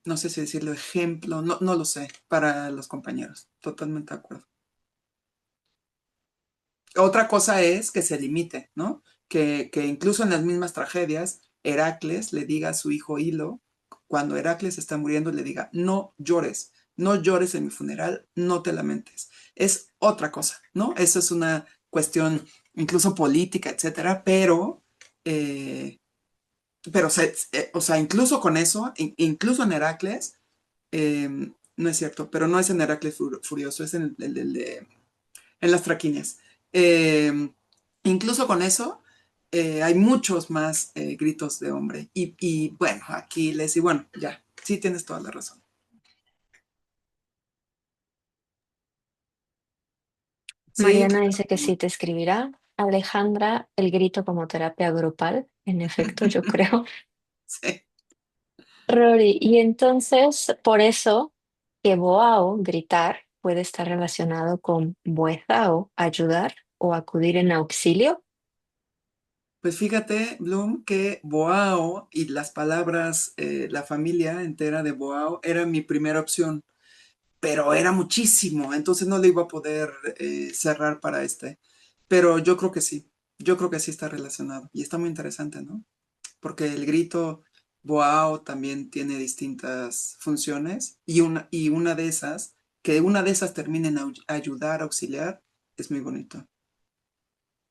Speaker 3: no sé si decirlo, ejemplo, no lo sé, para los compañeros. Totalmente de acuerdo. Otra cosa es que se limite, ¿no? Que incluso en las mismas tragedias, Heracles le diga a su hijo Hilo, cuando Heracles está muriendo, le diga, no llores en mi funeral, no te lamentes. Es otra cosa, ¿no? Eso es una cuestión incluso política, etcétera, eh, pero o sea, incluso con eso, incluso en Heracles, eh, no es cierto, pero no es en Heracles Furioso, es en las traquinias. Incluso con eso, hay muchos más gritos de hombre. Y bueno, Aquiles, y bueno, ya, sí tienes toda la razón. Sí,
Speaker 4: Mariana dice que sí te escribirá. Alejandra, el grito como terapia grupal. En efecto, yo creo.
Speaker 3: sí.
Speaker 4: Rory, y entonces, por eso que Boao, gritar, puede estar relacionado con Buezao, ayudar o acudir en auxilio.
Speaker 3: Pues fíjate, Bloom, que Boao y las palabras, la familia entera de Boao era mi primera opción, pero era muchísimo, entonces no le iba a poder cerrar para este. Pero yo creo que sí está relacionado y está muy interesante, ¿no? Porque el grito Boao también tiene distintas funciones y que una de esas termine en ayudar, auxiliar, es muy bonito.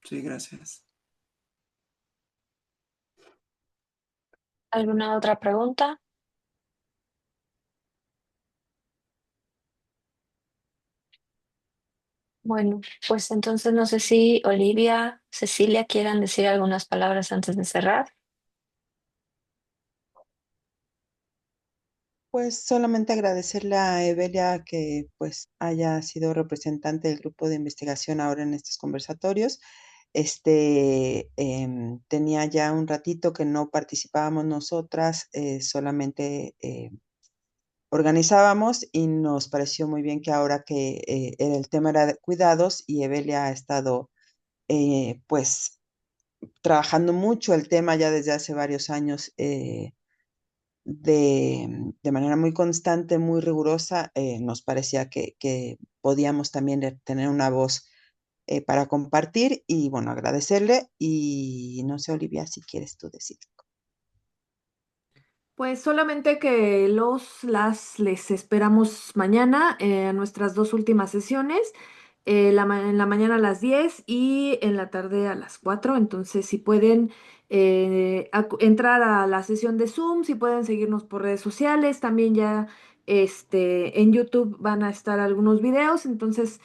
Speaker 3: Sí, gracias.
Speaker 4: ¿Alguna otra pregunta? Bueno, pues entonces no sé si Olivia, Cecilia quieran decir algunas palabras antes de cerrar.
Speaker 2: Pues solamente agradecerle a Evelia que pues haya sido representante del grupo de investigación ahora en estos conversatorios. Tenía ya un ratito que no participábamos nosotras, solamente organizábamos y nos pareció muy bien que ahora que el tema era de cuidados y Evelia ha estado pues trabajando mucho el tema ya desde hace varios años. De manera muy constante, muy rigurosa, nos parecía que podíamos también tener una voz para compartir y bueno, agradecerle y no sé, Olivia, si quieres tú decir.
Speaker 1: Pues solamente que les esperamos mañana a nuestras dos últimas sesiones, en la mañana a las 10 y en la tarde a las 4. Entonces, si pueden entrar a la sesión de Zoom, si pueden seguirnos por redes sociales, también ya en YouTube van a estar algunos videos. Entonces,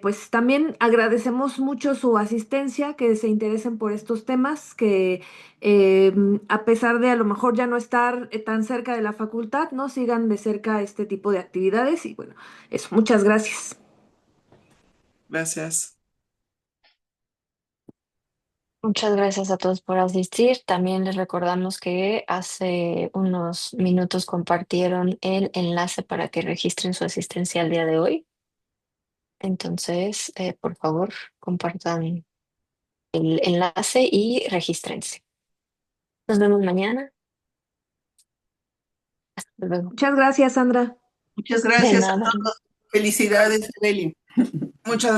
Speaker 1: pues también agradecemos mucho su asistencia, que se interesen por estos temas, que eh, a pesar de a lo mejor ya no estar tan cerca de la facultad, ¿no? Sigan de cerca este tipo de actividades y bueno, eso, muchas gracias.
Speaker 3: Gracias.
Speaker 4: Muchas gracias a todos por asistir. También les recordamos que hace unos minutos compartieron el enlace para que registren su asistencia al día de hoy. Entonces, por favor, compartan el enlace y regístrense. Nos vemos mañana. Hasta luego.
Speaker 1: Muchas gracias, Sandra.
Speaker 5: Muchas
Speaker 4: De
Speaker 5: gracias a
Speaker 4: nada.
Speaker 5: todos. Felicidades, Eli.
Speaker 3: Muchas